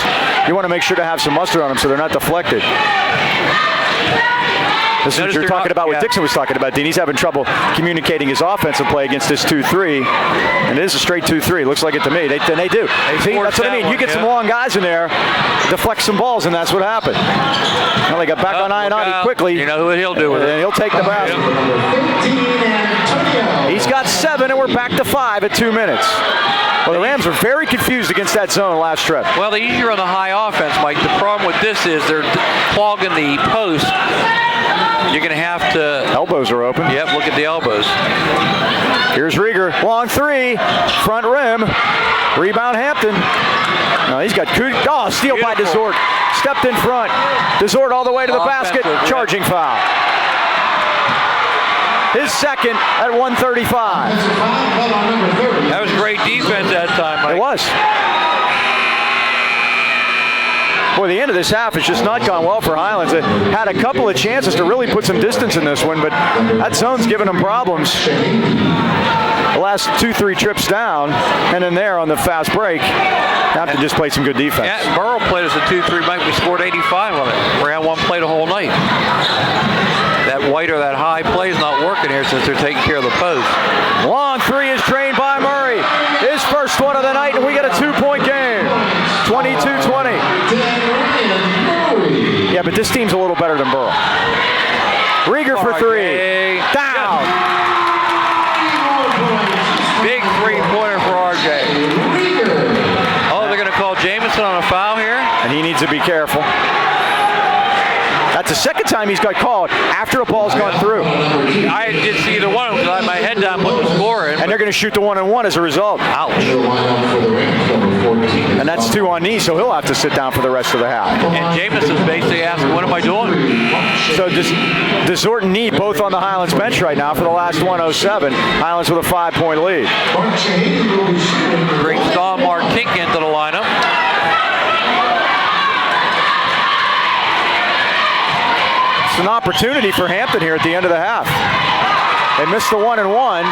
Speaker 2: you want to make sure to have some mustard on them so they're not deflected. This is what you're talking about, what Dixon was talking about, Dean. He's having trouble communicating his offensive play against this 2-3. And it is a straight 2-3. Looks like it to me. They do. See, that's what I mean. You get some long guys in there, deflect some balls, and that's what happened. Well, they got back on Ionati quickly.
Speaker 3: You know what he'll do with it.
Speaker 2: And he'll take the basket. He's got 7, and we're back to 5 at 2 minutes. Well, the Rams are very confused against that zone last trip.
Speaker 3: Well, they usually run the high offense, Mike. The problem with this is they're clogging the post. You're going to have to...
Speaker 2: Elbows are open.
Speaker 3: Yep, look at the elbows.
Speaker 2: Here's Rieger. Long 3. Front rim. Rebound Hampton. No, he's got... Oh, steal by Desort. Stepped in front. Desort all the way to the basket. Charging foul. His second at 1:35.
Speaker 3: That was great defense that time, Mike.
Speaker 2: It was. Boy, the end of this half has just not gone well for Highlands. They had a couple of chances to really put some distance in this one, but that zone's given them problems. The last 2-3 trips down, and then there on the fast break, Hampton just played some good defense.
Speaker 3: Yeah, Burrow played us a 2-3, Mike. We scored 85 on it. We had one play the whole night. That white or that high play is not working here since they're taking care of the post.
Speaker 2: Long 3 is drained by Murray. His first one of the night, and we get a 2-point game. 22-20. Yeah, but this team's a little better than Burrow. Rieger for 3. Down.
Speaker 3: Big three-pointer for RJ. Oh, they're going to call Jamison on a foul here?
Speaker 2: And he needs to be careful. That's the second time he's got called after a ball's gone through.
Speaker 3: I didn't see either one of them because I had my head down, put the score in.
Speaker 2: And they're going to shoot the 1-and-1 as a result.
Speaker 3: Ouch.
Speaker 2: And that's 2 on knee, so he'll have to sit down for the rest of the half.
Speaker 3: And Jamison's basically asking, what am I doing?
Speaker 2: So Desort and Need both on the Highlands bench right now for the last 107. Highlands with a 5-point lead.
Speaker 3: Brings Don Martink into the lineup.
Speaker 2: It's an opportunity for Hampton here at the end of the half. They missed the 1-and-1,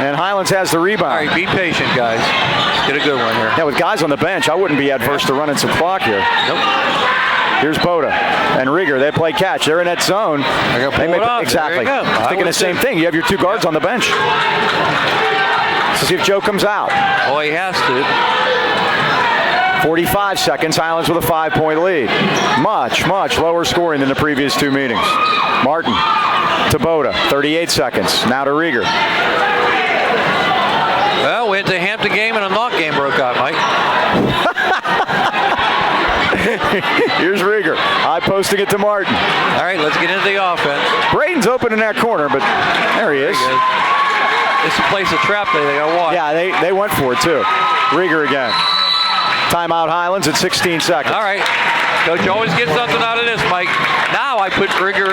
Speaker 2: and Highlands has the rebound.
Speaker 3: All right, be patient, guys. Let's get a good one here.
Speaker 2: Yeah, with guys on the bench, I wouldn't be adverse to running some clock here.
Speaker 3: Nope.
Speaker 2: Here's Boda and Rieger. They play catch. They're in that zone.
Speaker 3: They're going to pull it up.
Speaker 2: Exactly.
Speaker 3: There you go.
Speaker 2: Thinking the same thing. You have your 2 guards on the bench. Let's see if Joe comes out.
Speaker 3: Oh, he has to.
Speaker 2: 45 seconds, Highlands with a 5-point lead. Much lower scoring than the previous 2 meetings. Martin to Boda, 38 seconds. Now to Rieger.
Speaker 3: Well, we went to the Hampton game and a knock game broke out, Mike.
Speaker 2: Here's Rieger. High posting it to Martin.
Speaker 3: All right, let's get into the offense.
Speaker 2: Braden's open in that corner, but there he is.
Speaker 3: It's a place to trap they got to watch.
Speaker 2: Yeah, they went for it too. Rieger again. Timeout Highlands at 16 seconds.
Speaker 3: All right. Coach always gets something out of this, Mike. Now I put Rieger,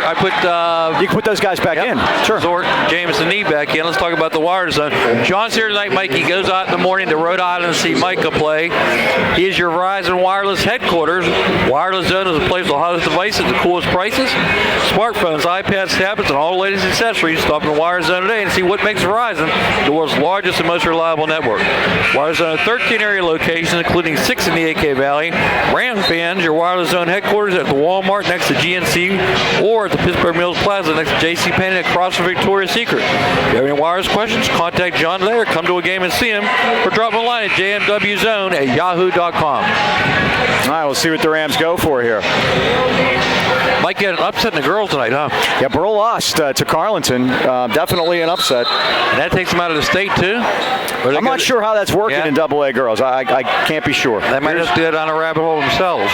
Speaker 2: you can put those guys back in. Sure.
Speaker 3: Zort, Jamison, Knee back in. Let's talk about the wireless zone. John's here tonight, Mike. He goes out in the morning to Rhode Island to see Micah play. He is your Verizon Wireless headquarters. Wireless zone is a place with the hottest devices, the coolest prices, smartphones, iPads, tablets, and all the latest accessories. Stop in the Wireless Zone today and see what makes Verizon the world's largest and most reliable network. Wireless Zone has 13 area locations, including 6 in the AK Valley. Ram fans, your Wireless Zone headquarters at the Walmart next to GNC PNC or at the Pittsburgh Mills Plaza next to J.C. Penney across from Victoria's Secret. If you have any wires questions, contact John there. Come to a game and see him, or drop him a line at jmwzone@yahoo.com.
Speaker 2: All right, we'll see what the Rams go for here.
Speaker 3: Might get an upset in the girls tonight, huh?
Speaker 2: Yeah, Burl lost to Carleton. Definitely an upset.
Speaker 3: And that takes them out of the state, too?
Speaker 2: I'm not sure how that's working
Speaker 3: Yeah.
Speaker 2: in AA girls. I can't be sure.
Speaker 3: They might just do it on a rabbit hole themselves.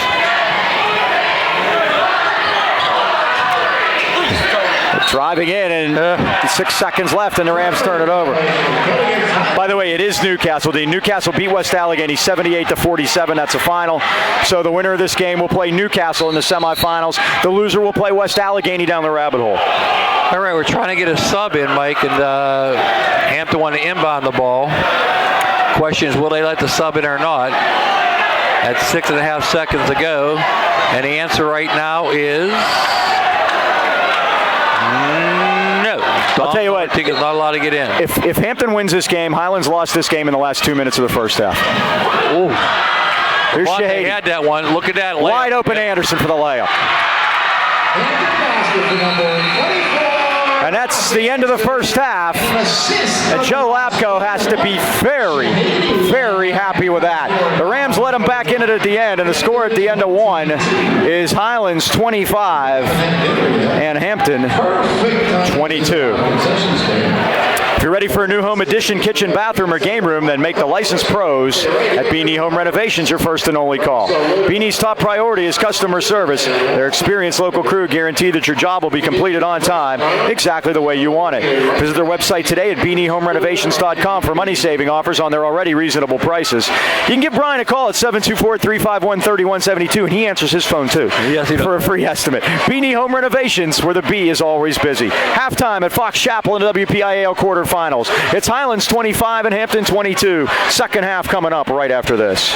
Speaker 2: Driving in, and 6 seconds left, and the Rams turn it over. By the way, it is Newcastle. Newcastle beat West Allegheny 78-47. That's a final. So the winner of this game will play Newcastle in the semifinals. The loser will play West Allegheny down the rabbit hole.
Speaker 3: All right, we're trying to get a sub in, Mike, and Hampton want to inbound the ball. Question is, will they let the sub in or not? At 6.5 seconds to go. And the answer right now is... no.
Speaker 2: I'll tell you what.
Speaker 3: I think it's not allowed to get in.
Speaker 2: If Hampton wins this game, Highlands lost this game in the last 2 minutes of the first half.
Speaker 3: Ooh.
Speaker 2: Here's
Speaker 3: They
Speaker 2: Shahady.
Speaker 3: had that one. Look at that. layup.
Speaker 2: Wide open Anderson for the layup. And that's the end of the first half. And Joe Lapko has to be very, very happy with that. The Rams let him back in it at the end, and the score at the end of one is Highlands 25 and Hampton 22. If you're ready for a new home addition, kitchen, bathroom, or game room, then make the licensed pros at Beanie Home Renovations your first and only call. Beanie's top priority is customer service. Their experienced local crew guarantee that your job will be completed on time, exactly the way you want it. Visit their website today at beaniehomerenovations.com for money-saving offers on their already reasonable prices. You can give Brian a call at 724-351-3172, and he answers his phone too.
Speaker 3: Yes, he does.
Speaker 2: For a free estimate. Beanie Home Renovations, where the B is always busy. Halftime at Fox Chapel in the WPIAL quarterfinals. It's Highlands 25 and Hampton 22. Second half coming up right after this.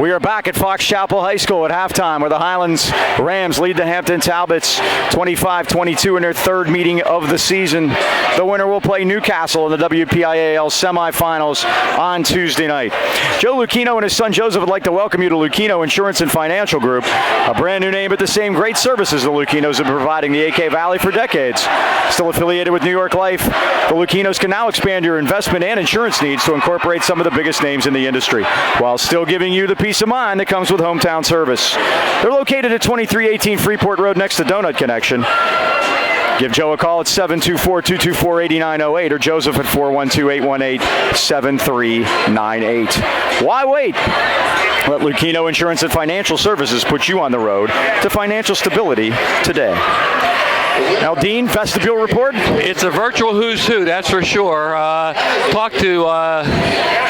Speaker 2: We are back at Fox Chapel High School at halftime, where the Highlands Rams lead the Hampton Talbots 25-22 in their third meeting of the season. The winner will play Newcastle in the WPIAL semifinals on Tuesday night. Joe Lucchino and his son Joseph would like to welcome you to Lucchino Insurance and Financial Group, a brand new name but the same great services the Lucchinos have been providing the AK Valley for decades. Still affiliated with New York Life, the Lucchinos can now expand your investment and insurance needs to incorporate some of the biggest names in the industry, while still giving you the peace of mind that comes with hometown service. They're located at 2318 Freeport Road next to Donut Connection. Give Joe a call at 724-224-8908 or Joseph at 412-818-7398. Why wait? Let Lucchino Insurance and Financial Services put you on the road to financial stability today. Now, Dean, vestibule report?
Speaker 3: It's a virtual who's who, that's for sure. Talked to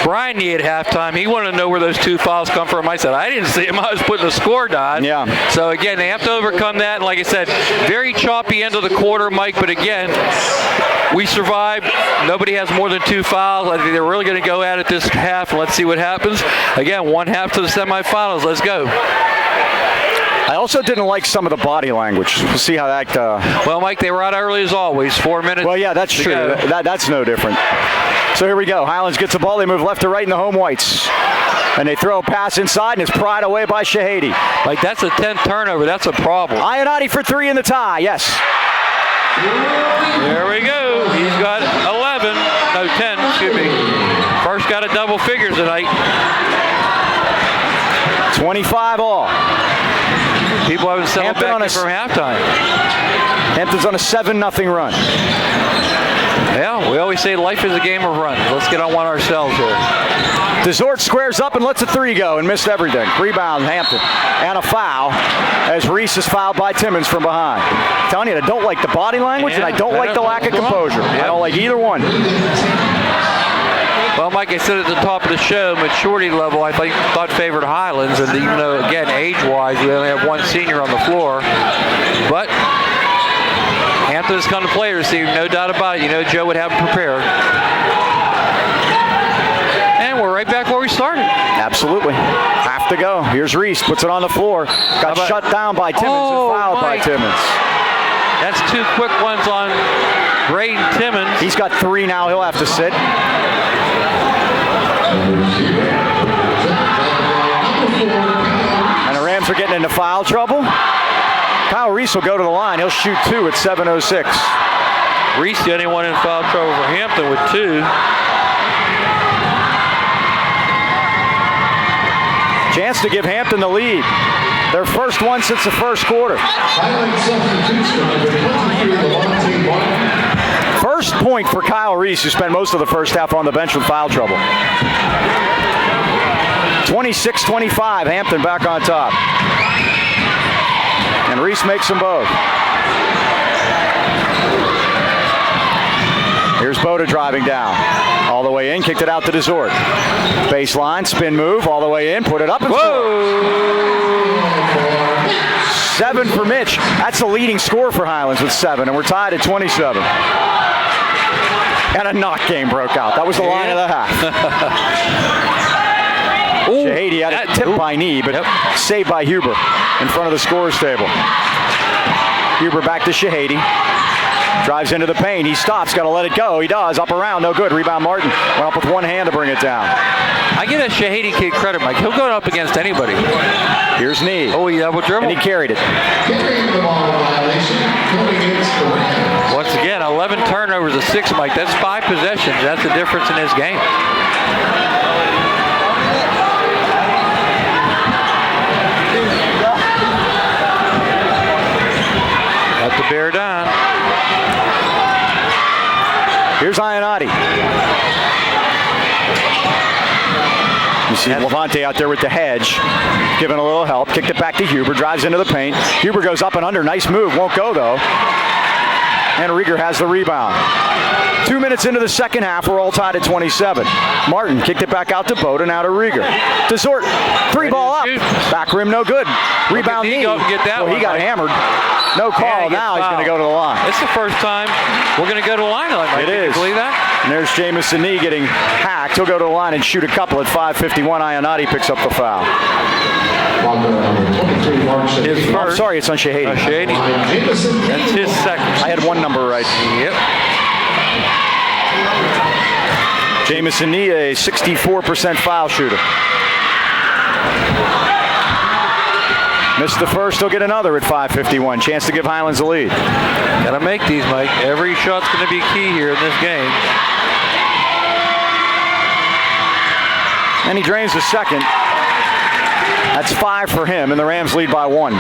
Speaker 3: Brian at halftime. He wanted to know where those two fouls come from. I said, I didn't see him. I was putting the score down.
Speaker 2: Yeah.
Speaker 3: So, again, they have to overcome that. And like I said, very choppy end of the quarter, Mike. But, again, we survived. Nobody has more than two fouls. I think they're really going to go at it this half. Let's see what happens. Again, one half to the semifinals. Let's go.
Speaker 2: I also didn't like some of the body language. We'll see how that...
Speaker 3: Well, Mike, they were out early as always. 4 minutes.
Speaker 2: Well, yeah, that's true. That's no different. So here we go. Highlands gets the ball. They move left to right in the home whites. And they throw a pass inside, and it's pried away by Shahady.
Speaker 3: Like, that's a 10th turnover. That's a problem.
Speaker 2: Ionati for three in the tie. Yes.
Speaker 3: There we go. He's got 11. No, 10. Excuse me. First got a double figures tonight.
Speaker 2: 25 all.
Speaker 3: People haven't settled
Speaker 2: Hampton
Speaker 3: back in from halftime.
Speaker 2: Hampton's on a 7-0 run.
Speaker 3: Yeah, we always say life is a game of runs. Let's get on one ourselves here.
Speaker 2: Desort squares up and lets a three go and missed everything. Rebound, Hampton. And a foul as Reese is fouled by Timmons from behind. I'm telling you, I don't like the body language and I don't like the lack of composure. I don't like either one.
Speaker 3: Well, Mike, I said at the top of the show, maturity level, I thought favored Highlands. And even though, again, age-wise, we only have one senior on the floor. But Hampton's come to play this evening, no doubt about it. You know Joe would have them prepared. And we're right back where we started.
Speaker 2: Absolutely. Have to go. Here's Reese. Puts it on the floor. Got shut down by Timmons and fouled by Timmons.
Speaker 3: That's two quick ones on Braden Timmons.
Speaker 2: He's got three now. He'll have to sit. And the Rams are are getting into foul trouble. Kyle Reese will go to the line. He'll shoot 2 at 7:06.
Speaker 3: Reese, the only one in foul trouble for Hampton with 2.
Speaker 2: Chance to give Hampton the lead. Their first one since the first quarter. First point for Kyle Reese, who spent most of the first half on the bench with foul trouble. 26-25, Hampton back on top. And Reese makes them both. Here's Boda driving down. All the way in, kicked it out to Desort. Baseline, spin move, all the way in, put it up and score. 7 for Mitch. That's the leading score for Highlands with 7, and we're tied at 27. And a knock game broke out. That was the line of the half. Shahady had a tip by knee, but saved by Huber in front of the scorer's table. Huber back to Shahady. Drives into the paint. He stops. Got to let it go. He does. Up around. No good. Rebound Martin. Went up with one hand to bring it down.
Speaker 3: I give that Shahady kid credit, Mike. He'll go up against anybody.
Speaker 2: Here's knee.
Speaker 3: Oh, he double dribble.
Speaker 2: And he carried it.
Speaker 3: Once again, 11 turnovers to 6, Mike. That's 5 possessions. That's the difference in this game. Got to bear down.
Speaker 2: Here's Ionati. You see Levante out there with the hedge, giving a little help. Kicked it back to Huber, drives into the paint. Huber goes up and under. Nice move. Won't go, though. And Rieger has the rebound. 2 minutes into the second half, we're all tied at 27. Martin kicked it back out to Bowden, now to Rieger. Desort, 3-ball up. Back rim, no good. Rebound knee.
Speaker 3: He
Speaker 2: got hammered. No call. Now he's going to go to the line.
Speaker 3: It's the first time we're going to go to the line tonight, Mike.
Speaker 2: It is.
Speaker 3: Can you believe that?
Speaker 2: And there's Jamison Nee getting hacked. He'll go to the line and shoot a couple at 5:51. Ionati picks up the foul. I'm sorry, it's on Shahady.
Speaker 3: Shahady. That's his second.
Speaker 2: I had one number right.
Speaker 3: Yep.
Speaker 2: Jamison Nee, a 64% foul shooter. Missed the first, he'll get another at 5:51. Chance to give Highlands the lead.
Speaker 3: Gotta make these, Mike. Every shot's gonna be key here in this game.
Speaker 2: And he drains the second. That's 5 for him, and the Rams lead by 1.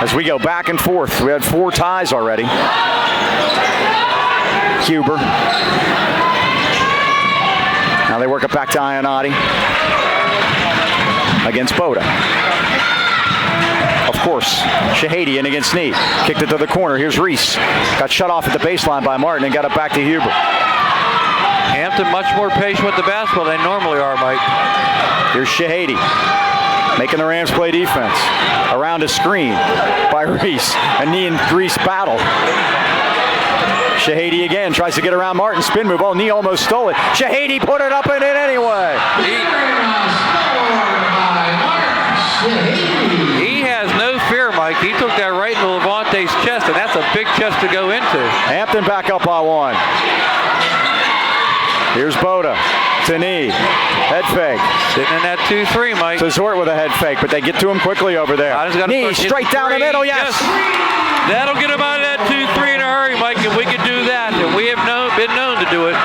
Speaker 2: As we go back and forth, we had 4 ties already. Huber. Now they work it back to Ionati against Boda. Of course, Shahady in against Nee. Kicked it to the corner. Here's Reese. Got shut off at the baseline by Martin and got it back to Huber.
Speaker 3: Hampton much more patient with the basketball than they normally are, Mike.
Speaker 2: Here's Shahady making the Rams play defense. Around a screen by Reese. And Nee and Reese battle. Shahady again tries to get around Martin. Spin move. Oh, Nee almost stole it. Shahady put it up and in anyway.
Speaker 3: He has no fear, Mike. He took that right into Levante's chest, and that's a big chest to go into.
Speaker 2: Hampton back up by 1. Here's Boda to Nee. Head fake.
Speaker 3: Sitting in that 2-3, Mike.
Speaker 2: Desort with a head fake, but they get to him quickly over there. Nee straight down the middle, yes.
Speaker 3: That'll get him out of that 2-3 in a hurry, Mike, if we can do that. And we have been known to do it.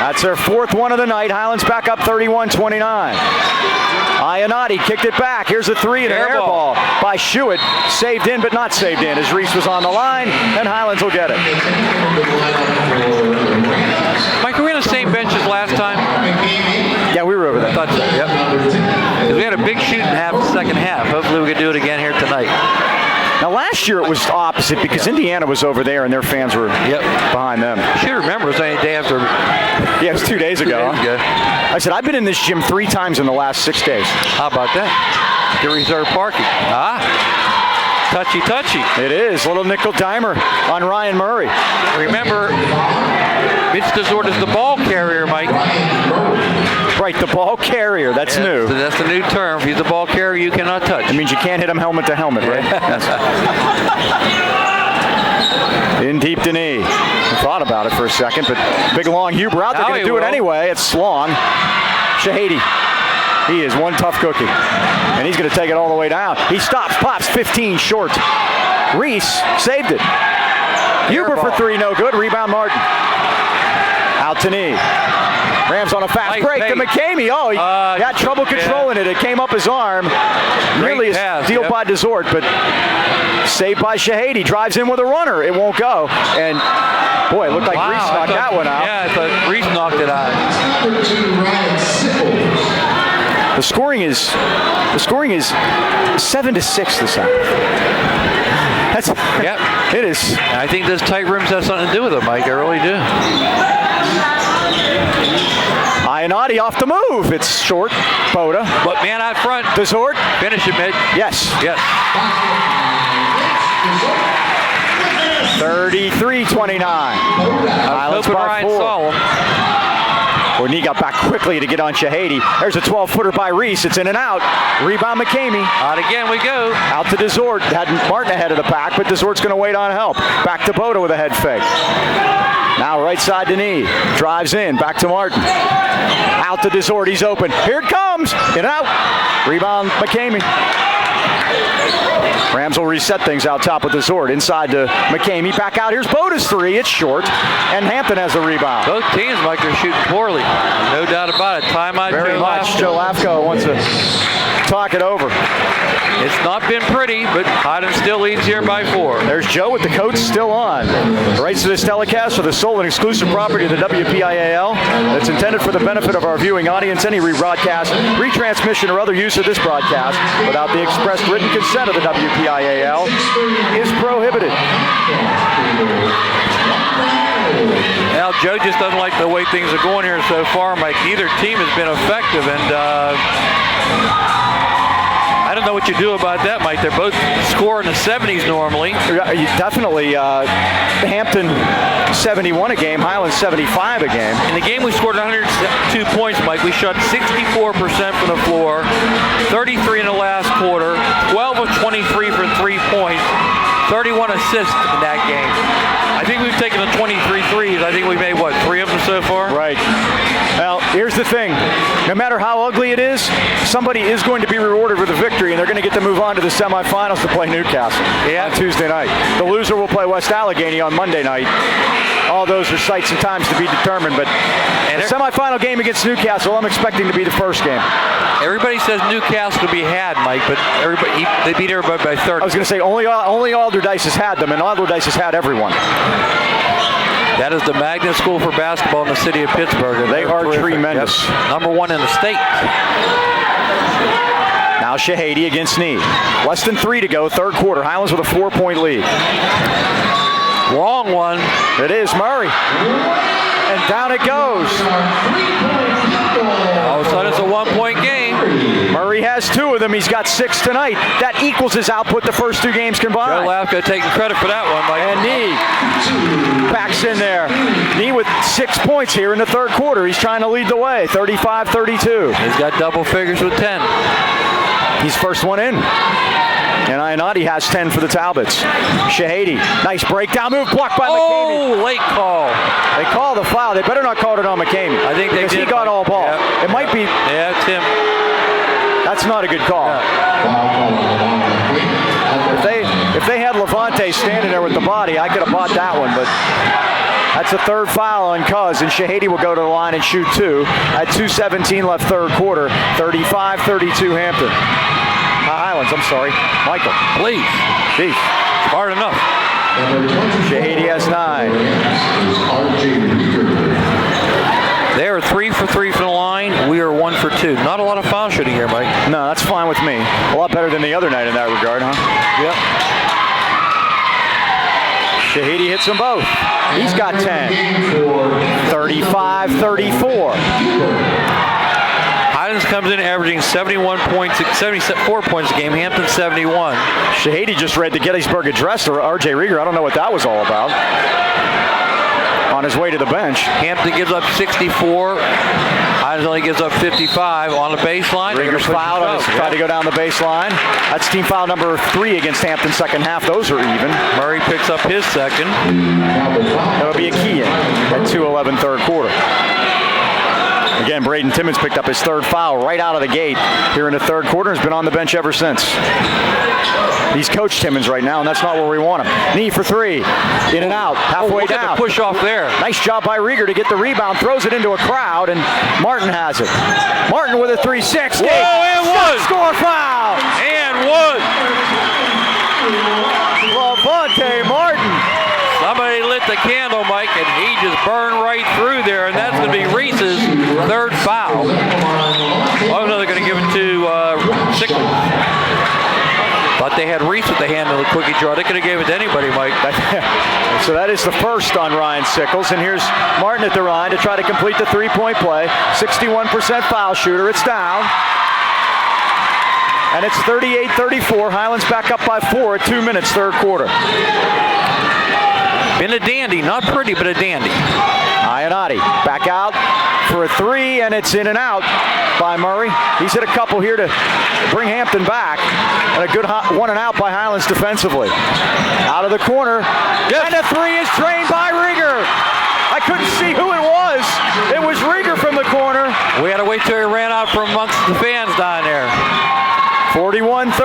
Speaker 2: That's their 4th one of the night. Highlands back up 31-29. Ionati kicked it back. Here's a 3 and an air ball by Schuett. Saved in, but not saved in, as Reese was on the line, and Highlands will get it.
Speaker 3: Mike, were we on the same bench as last time?
Speaker 2: Yeah, we were over there.
Speaker 3: I thought so, yep. Because we had a big shoot in the second half. Hopefully we can do it again here tonight.
Speaker 2: Now, last year it was opposite because Indiana was over there and their fans were behind them.
Speaker 3: You should remember it was only a day after.
Speaker 2: Yeah, it was 2 days ago. I said, I've been in this gym 3 times in the last 6 days.
Speaker 3: How about that? The reserve parking. Touchy.
Speaker 2: It is. Little nickel dimer on Ryan Murray.
Speaker 3: Remember, Mitch Desort is the ball carrier, Mike.
Speaker 2: Right, the ball carrier. That's new.
Speaker 3: So that's the new term. If he's the ball carrier, you cannot touch.
Speaker 2: It means you can't hit him helmet to helmet, right? In deep to knee. I thought about it for a second, but big long Huber out there going to do it anyway. It's long. Shahady He is one tough cookie. And he's going to take it all the way down. He stops, pops, 15 short. Reese saved it. Huber for three, no good. Rebound Martin. Out to knee. Rams on a fast break to McCamey. Oh, he had trouble controlling it. It came up his arm. Nearly a steal by Desort, but saved by Shahady. Drives in with a runner. It won't go. And boy, it looked like Reese knocked that one out.
Speaker 3: Yeah, I thought Reese knocked it out.
Speaker 2: The scoring is 7-6 this time. It is.
Speaker 3: I think those tight rims have something to do with it, Mike. I really do.
Speaker 2: Ionati off the move. It's short. Boda.
Speaker 3: But man out front.
Speaker 2: Desort.
Speaker 3: Finish it, mid.
Speaker 2: Yes.
Speaker 3: Yes.
Speaker 2: 33-29. Highlands by 4. He got back quickly to get on Shahady. There's a 12-footer by Reese. It's in and out. Rebound McCamey.
Speaker 3: Out again we go.
Speaker 2: Out to Desort. Had Martin ahead of the pack, but Desort's going to wait on help. Back to Boda with a head fake. Now right side to knee. Drives in. Back to Martin. Out to Desort. He's open. Here it comes. In and out. Rebound McCamey. Rams will reset things out top with Desort. Inside to McCamey. Back out. Here's Boda's three. It's short. And Hampton has the rebound.
Speaker 3: Both teams, Mike, are shooting poorly. No doubt about it. Timeout.
Speaker 2: Very much. Joe Lafko wants to talk it over.
Speaker 3: It's not been pretty, but Highlands still leads here by 4.
Speaker 2: There's Joe with the coat still on. The rights to this telecast are the sole and exclusive property of the WPIAL. It's intended for the benefit of our viewing audience. Any rebroadcast, retransmission, or other use of this broadcast without the express written consent of the WPIAL is prohibited.
Speaker 3: Now, Joe just doesn't like the way things are going here so far, Mike. Neither team has been effective, and I don't know what you do about that, Mike. They're both scoring the 70s normally.
Speaker 2: Definitely. Hampton 71 a game, Highlands 75 a game.
Speaker 3: In the game we scored 102 points, Mike. We shot 64% from the floor, 33 in the last quarter, 12 of 23 for 3 points, 31 assists in that game. I think we've taken the 23 threes. I think we made, what, 3 of them so far?
Speaker 2: Right. Well, here's the thing. No matter how ugly it is, somebody is going to be rewarded with a victory, and they're going to get to move on to the semifinals to play Newcastle on Tuesday night. The loser will play West Allegheny on Monday night. All those are sites and times to be determined, but the semifinal game against Newcastle, I'm expecting to be the first game.
Speaker 3: Everybody says Newcastle to be had, Mike, but they beat everybody by 30.
Speaker 2: I was going to say only Alderdice has had them, and Alderdice has had everyone.
Speaker 3: That is the magnet school for basketball in the city of Pittsburgh.
Speaker 2: They are tremendous.
Speaker 3: Yep. Number 1 in the state.
Speaker 2: Now Shahady against Knee. Less than 3 to go, third quarter. Highlands with a 4-point lead.
Speaker 3: Wrong one.
Speaker 2: It is Murray. And down it goes.
Speaker 3: All of a sudden it's a 1-point game.
Speaker 2: Murray has 2 of them. He's got 6 tonight. That equals his output the first 2 games combined.
Speaker 3: Joe Lafko taking credit for that one, Mike.
Speaker 2: And Knee backs in there. Knee with 6 points here in the third quarter. He's trying to lead the way. 35-32.
Speaker 3: He's got double figures with 10.
Speaker 2: He's first one in. And Ionati has 10 for the Talbots. Shahady, nice breakdown move, blocked by McCamey.
Speaker 3: Oh, late call.
Speaker 2: They call the foul. They better not call it on McCamey.
Speaker 3: I think they did.
Speaker 2: He got all ball.
Speaker 3: Yeah.
Speaker 2: It might be.
Speaker 3: Yeah, it's him.
Speaker 2: That's not a good call.
Speaker 3: Yeah.
Speaker 2: If they had Levante standing there with the body, I could have bought that one, but that's a third foul on Cuz, and Shahady will go to the line and shoot 2 at 2:17 left third quarter. 35-32 Hampton. Highlands, I'm sorry. Michael.
Speaker 3: Please.
Speaker 2: Jeez.
Speaker 3: Hard enough.
Speaker 2: Shahady has 9.
Speaker 3: They are 3 for 3 from the line. We are 1 for 2. Not a lot of foul shooting here, Mike.
Speaker 2: No, that's fine with me. A lot better than the other night in that regard, huh?
Speaker 3: Yep.
Speaker 2: Shahady hits them both. He's got 10. 35-34.
Speaker 3: Highlands comes in averaging 74 points a game. Hampton 71.
Speaker 2: Shahady just read the Gettysburg Address to R.J. Rieger. I don't know what that was all about. On his way to the bench.
Speaker 3: Hampton gives up 64. Highlands only gives up 55 on the baseline.
Speaker 2: Rieger's fouled on his try to go down the baseline. That's team foul number 3 against Hampton second half. Those are even.
Speaker 3: Murray picks up his second.
Speaker 2: That'll be a key in at 2:11 third quarter. Again, Braden Timmons picked up his third foul right out of the gate here in the third quarter. Has been on the bench ever since. He's Coach Timmons right now, and that's not where we want him. Knee for three. In and out. Halfway
Speaker 3: Look
Speaker 2: down.
Speaker 3: at the push off there.
Speaker 2: Nice job by Rieger to get the rebound. Throws it into a crowd, and Martin has it. Martin with a 360.
Speaker 3: Whoa, and one.
Speaker 2: Score foul.
Speaker 3: And one.
Speaker 2: Lavonte Martin.
Speaker 3: Somebody lit the candle, Mike, and he just burned right through there, and that's going to be Reese's third foul. Oh, no, they're going to give it to Sickles. Thought they had Reese with the hand of the quickie draw. They could have gave it to anybody, Mike.
Speaker 2: So that is the first on Ryan Sickles, and here's Martin at the line to try to complete the three-point play. 61% foul shooter. It's down. And it's 38-34. Highlands back up by 4 at 2 minutes, third quarter.
Speaker 3: Been a dandy. Not pretty, but a dandy.
Speaker 2: Ionati back out for a three, and it's in and out by Murray. He's hit a couple here to bring Hampton back. And a good one and out by Highlands defensively. Out of the corner. Yes. And a three is drained by Rieger. I couldn't see who it was. It was Rieger from the corner.
Speaker 3: We had to wait till he ran out from amongst the fans down there.
Speaker 2: 41-34.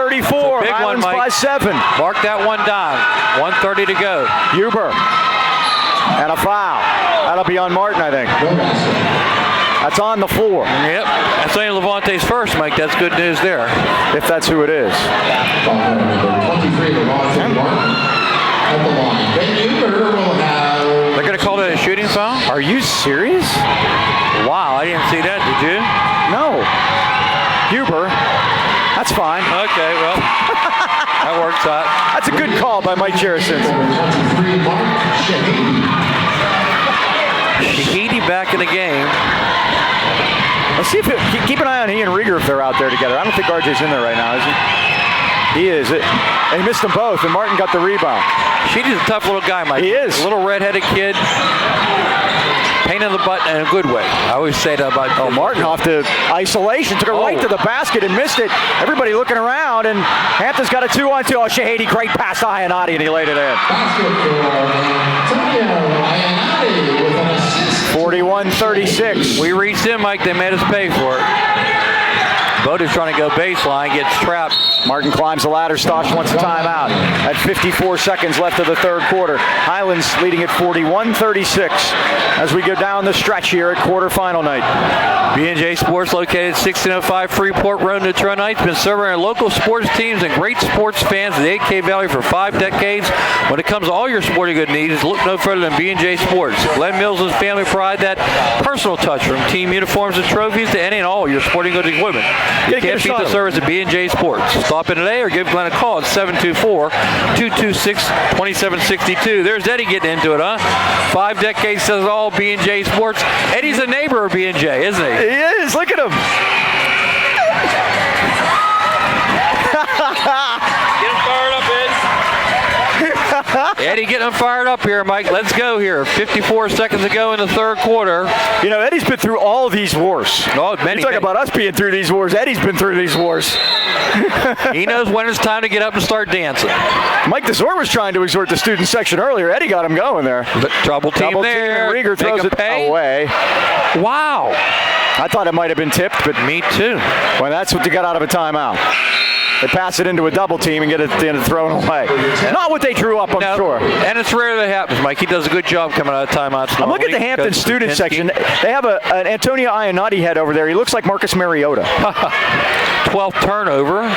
Speaker 3: Big
Speaker 2: Highlands
Speaker 3: one, Mike.
Speaker 2: by 7.
Speaker 3: Mark that one down. 1:30 to go.
Speaker 2: Huber. And a foul. That'll be on Martin, I think. That's on the floor.
Speaker 3: Yep. That's only Levante's first, Mike. That's good news there.
Speaker 2: If that's who it is.
Speaker 3: They're going to call it a shooting foul?
Speaker 2: Are you serious?
Speaker 3: Wow, I didn't see that. Did you?
Speaker 2: No. Huber. That's fine.
Speaker 3: Okay, well, that works out.
Speaker 2: That's a good call by Mike Jerison.
Speaker 3: Shahidi back in the game.
Speaker 2: Let's see if keep an eye on he and Rieger if they're out there together. I don't think RJ's in there right now, is he? He is. And he missed them both, and Martin got the rebound.
Speaker 3: Shahidi's a tough little guy, Mike.
Speaker 2: He is.
Speaker 3: A little redheaded kid. Pain in the butt in a good way. I always say that about.
Speaker 2: Oh, Martin off to isolation, took it right to the basket and missed it. Everybody looking around, and Hampton's got a 2-on-2. Oh, Shahidi, great pass to Ionati, and he laid it in. 41-36.
Speaker 3: We reached in, Mike. They made us pay for it. Boda's trying to go baseline, gets trapped.
Speaker 2: Martin climbs the ladder. Stosh wants a timeout. At 54 seconds left of the third quarter. Highlands leading at 41-36 as we go down the stretch here at quarterfinal night.
Speaker 3: B&J Sports, located 1605 Freeport Road, Detroit. Been serving our local sports teams and great sports fans of the 8K Valley for 5 decades. When it comes to all your sporting good needs, look no further than B&J Sports. Glenn Mills and family pride that personal touch, from team uniforms and trophies to any and all your sporting goods equipment. You can't beat the service of B&J Sports. Stop in today or give Glenn a call at 724-226-2762. There's Eddie getting into it, huh? 5 decades says all, B&J Sports. Eddie's a neighbor of B&J, isn't he?
Speaker 2: He is. Look at him.
Speaker 3: Get him fired up, Ed. Eddie getting him fired up here, Mike. Let's go here. 54 seconds to go in the third quarter.
Speaker 2: You know, Eddie's been through all these wars.
Speaker 3: Oh, many.
Speaker 2: You talk about us being through these wars. Eddie's been through these wars.
Speaker 3: He knows when it's time to get up and start dancing.
Speaker 2: Mike DeZor was trying to exhort the student section earlier. Eddie got him going there.
Speaker 3: Trouble team
Speaker 2: Double
Speaker 3: there.
Speaker 2: Team, Rieger throws it away.
Speaker 3: Wow.
Speaker 2: I thought it might have been tipped, but
Speaker 3: me too.
Speaker 2: Well, that's what you got out of a timeout. They pass it into a double team and get it thrown away. Not what they drew up, I'm sure.
Speaker 3: And it's rare that happens, Mike. He does a good job coming out of timeouts.
Speaker 2: I'm looking at the Hampton student section. They have an Antonio Ionati head over there. He looks like Marcus Mariota.
Speaker 3: 12th turnover.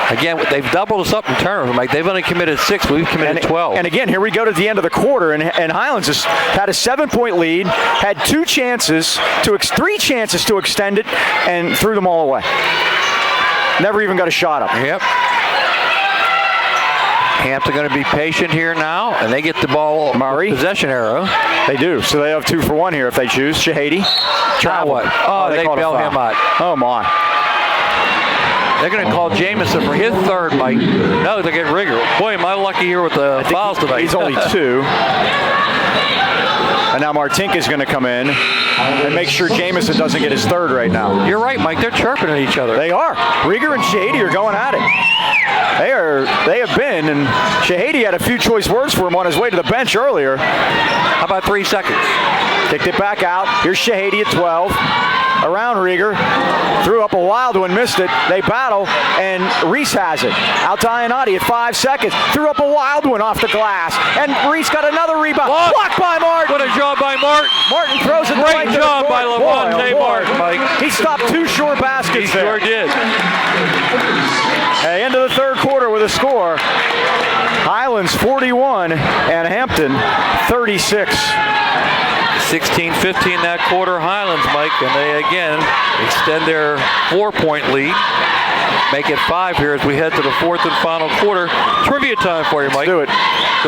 Speaker 3: Again, they've doubled us up in turnover, Mike. They've only committed 6, but we've committed 12.
Speaker 2: And again, here we go to the end of the quarter, and Highlands has had a 7-point lead, had 3 chances to extend it, and threw them all away. Never even got a shot up.
Speaker 3: Yep. Hampton going to be patient here now, and they get the ball.
Speaker 2: Murray.
Speaker 3: Possession arrow.
Speaker 2: They do. So they have 2 for 1 here if they choose. Shahidi.
Speaker 3: Try what? Oh, they bail him out.
Speaker 2: Oh, my.
Speaker 3: They're going to call Jamison for his third, Mike. No, they get Rieger. Boy, am I lucky here with the fouls tonight.
Speaker 2: He's only 2. And now Martinka's going to come in. and make sure Jamison doesn't get his third right now.
Speaker 3: You're right, Mike. They're chirping at each other.
Speaker 2: They are. Rieger and Shahady are going at it. They have been, and Shahady had a few choice words for him on his way to the bench earlier.
Speaker 3: How about 3 seconds?
Speaker 2: Kicked it back out. Here's Shahady at 12. Around Rieger. Threw up a wild one, missed it. They battle, and Reese has it. Out to Ionati at 5 seconds. Threw up a wild one off the glass, and Reese got another rebound. Blocked by Martin.
Speaker 3: What a job by Martin.
Speaker 2: Martin throws it
Speaker 3: Great
Speaker 2: right to the
Speaker 3: job
Speaker 2: court.
Speaker 3: by Levante Martin, Mike.
Speaker 2: He stopped 2 short baskets
Speaker 3: He
Speaker 2: there.
Speaker 3: sure did.
Speaker 2: At the end of the third quarter with a score, Highlands 41 and Hampton 36.
Speaker 3: 16-15 that quarter, Highlands, Mike, and they again extend their 4-point lead. Make it 5 here as we head to the fourth and final quarter. Trivia time for you, Mike.
Speaker 2: Let's do it.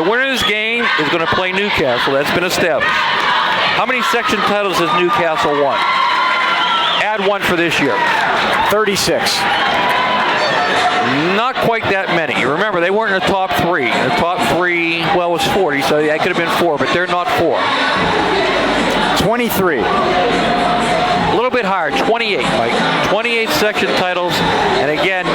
Speaker 3: The winner of this game is going to play Newcastle. That's been established. How many section titles has Newcastle won? Add 1 for this year.
Speaker 2: 36.
Speaker 3: Not quite that many. Remember, they weren't in the top 3. The top 3, well, was 40, so that could have been 4, but they're not 4.
Speaker 2: 23.
Speaker 3: A little bit higher, 28, Mike. 28 section titles, and again,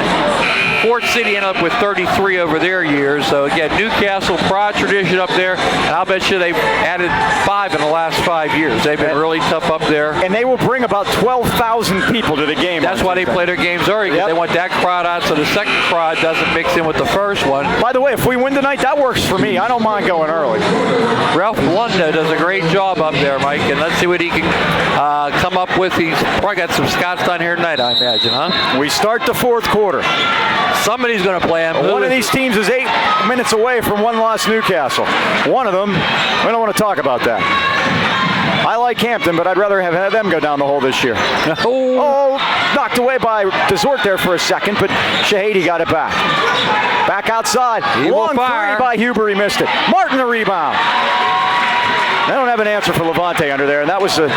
Speaker 3: Fort City ended up with 33 over their years. So again, Newcastle, proud tradition up there, and I'll bet you they've added 5 in the last 5 years. They've been really tough up there.
Speaker 2: And they will bring about 12,000 people to the game.
Speaker 3: That's why they play their games early, because they want that crowd out so the second crowd doesn't mix in with the first one.
Speaker 2: By the way, if we win tonight, that works for me. I don't mind going early.
Speaker 3: Ralph Blunda does a great job up there, Mike, and let's see what he can come up with. He's probably got some Scots down here tonight, I imagine, huh?
Speaker 2: We start the fourth quarter.
Speaker 3: Somebody's going to play him.
Speaker 2: One of these teams is 8 minutes away from one-loss Newcastle. One of them, we don't want to talk about that. I like Hampton, but I'd rather have them go down the hole this year. Oh, knocked away by Desort there for a second, but Shahady got it back. Back outside. Long 3 by Huber, he missed it. Martin the rebound. They don't have an answer for Levante under there, and that was the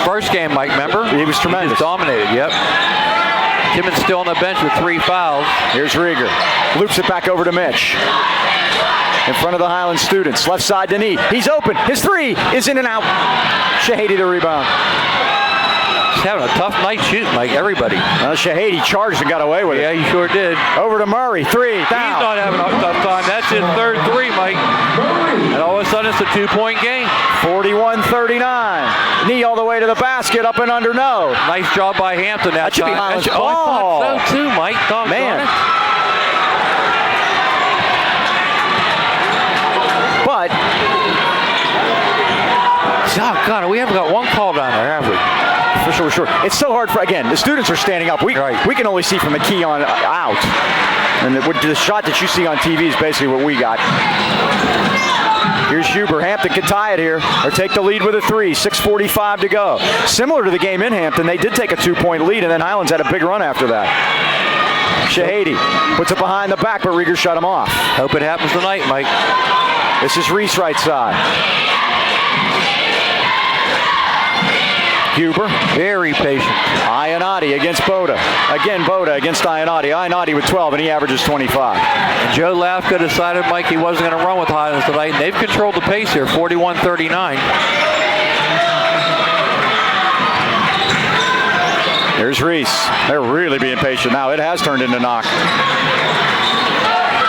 Speaker 3: first game, Mike, remember?
Speaker 2: He was tremendous.
Speaker 3: He dominated, yep. Timmons still on the bench with 3 fouls.
Speaker 2: Here's Rieger. Loops it back over to Mitch. In front of the Highlands students. Left side to knee. He's open. His 3 is in and out. Shahady the rebound.
Speaker 3: He's having a tough night shooting, like everybody.
Speaker 2: Shahady charged and got away with it.
Speaker 3: Yeah, he sure did.
Speaker 2: Over to Murray. 3 down.
Speaker 3: He's not having a tough time. That's his third 3, Mike. And all of a sudden, it's a 2-point game.
Speaker 2: 41-39. Knee all the way to the basket, up and under, no.
Speaker 3: Nice job by Hampton that
Speaker 2: should be Highlands ball.
Speaker 3: I thought so too, Mike.
Speaker 2: Man. But,
Speaker 3: oh God, we haven't got one call down there, have we?
Speaker 2: For sure. It's so hard for, again, the students are standing up. We can only see from the key on out. And the shot that you see on TV is basically what we got. Here's Huber. Hampton can tie it here or take the lead with a 3. 6:45 to go. Similar to the game in Hampton, they did take a 2-point lead, and then Highlands had a big run after that. Shahady puts it behind the back, but Rieger shut him off.
Speaker 3: Hope it happens tonight, Mike.
Speaker 2: This is Reese right side. Huber, very patient. Ionati against Boda. Again, Boda against Ionati. Ionati with 12, and he averages 25.
Speaker 3: And Joe Lafka decided, Mike, he wasn't going to run with Highlands tonight, and they've controlled the pace here, 41-39.
Speaker 2: Here's Reese. They're really being patient now. It has turned into knock.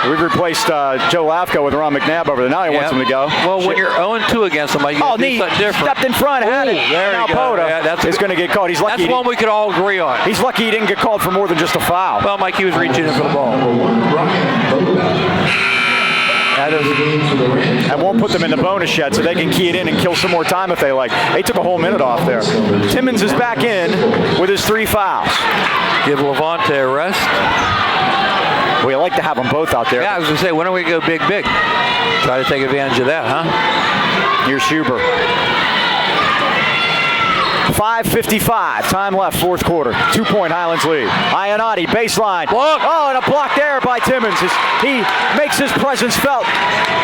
Speaker 2: We've replaced Joe Lafka with Ron McNabb over there. Now he wants him to go.
Speaker 3: Well, when you're 0-2 against him, you do something different.
Speaker 2: Stepped in front, had it.
Speaker 3: There
Speaker 2: now
Speaker 3: you go.
Speaker 2: Poda is going to get caught. He's lucky.
Speaker 3: That's one we could all agree on.
Speaker 2: He's lucky he didn't get called for more than just a foul.
Speaker 3: Well, Mike, he was reaching in for the ball.
Speaker 2: That won't put them in the bonus yet, so they can key it in and kill some more time if they like. They took a whole minute off there. Timmons is back in with his 3 fouls.
Speaker 3: Give Levante a rest.
Speaker 2: We like to have them both out there.
Speaker 3: Yeah, I was going to say, when are we going to go big? Try to take advantage of that, huh?
Speaker 2: Here's Huber. 5:55, time left, fourth quarter. 2-point Highlands lead. Ionati, baseline.
Speaker 3: Block.
Speaker 2: Oh, and a block there by Timmons. He makes his presence felt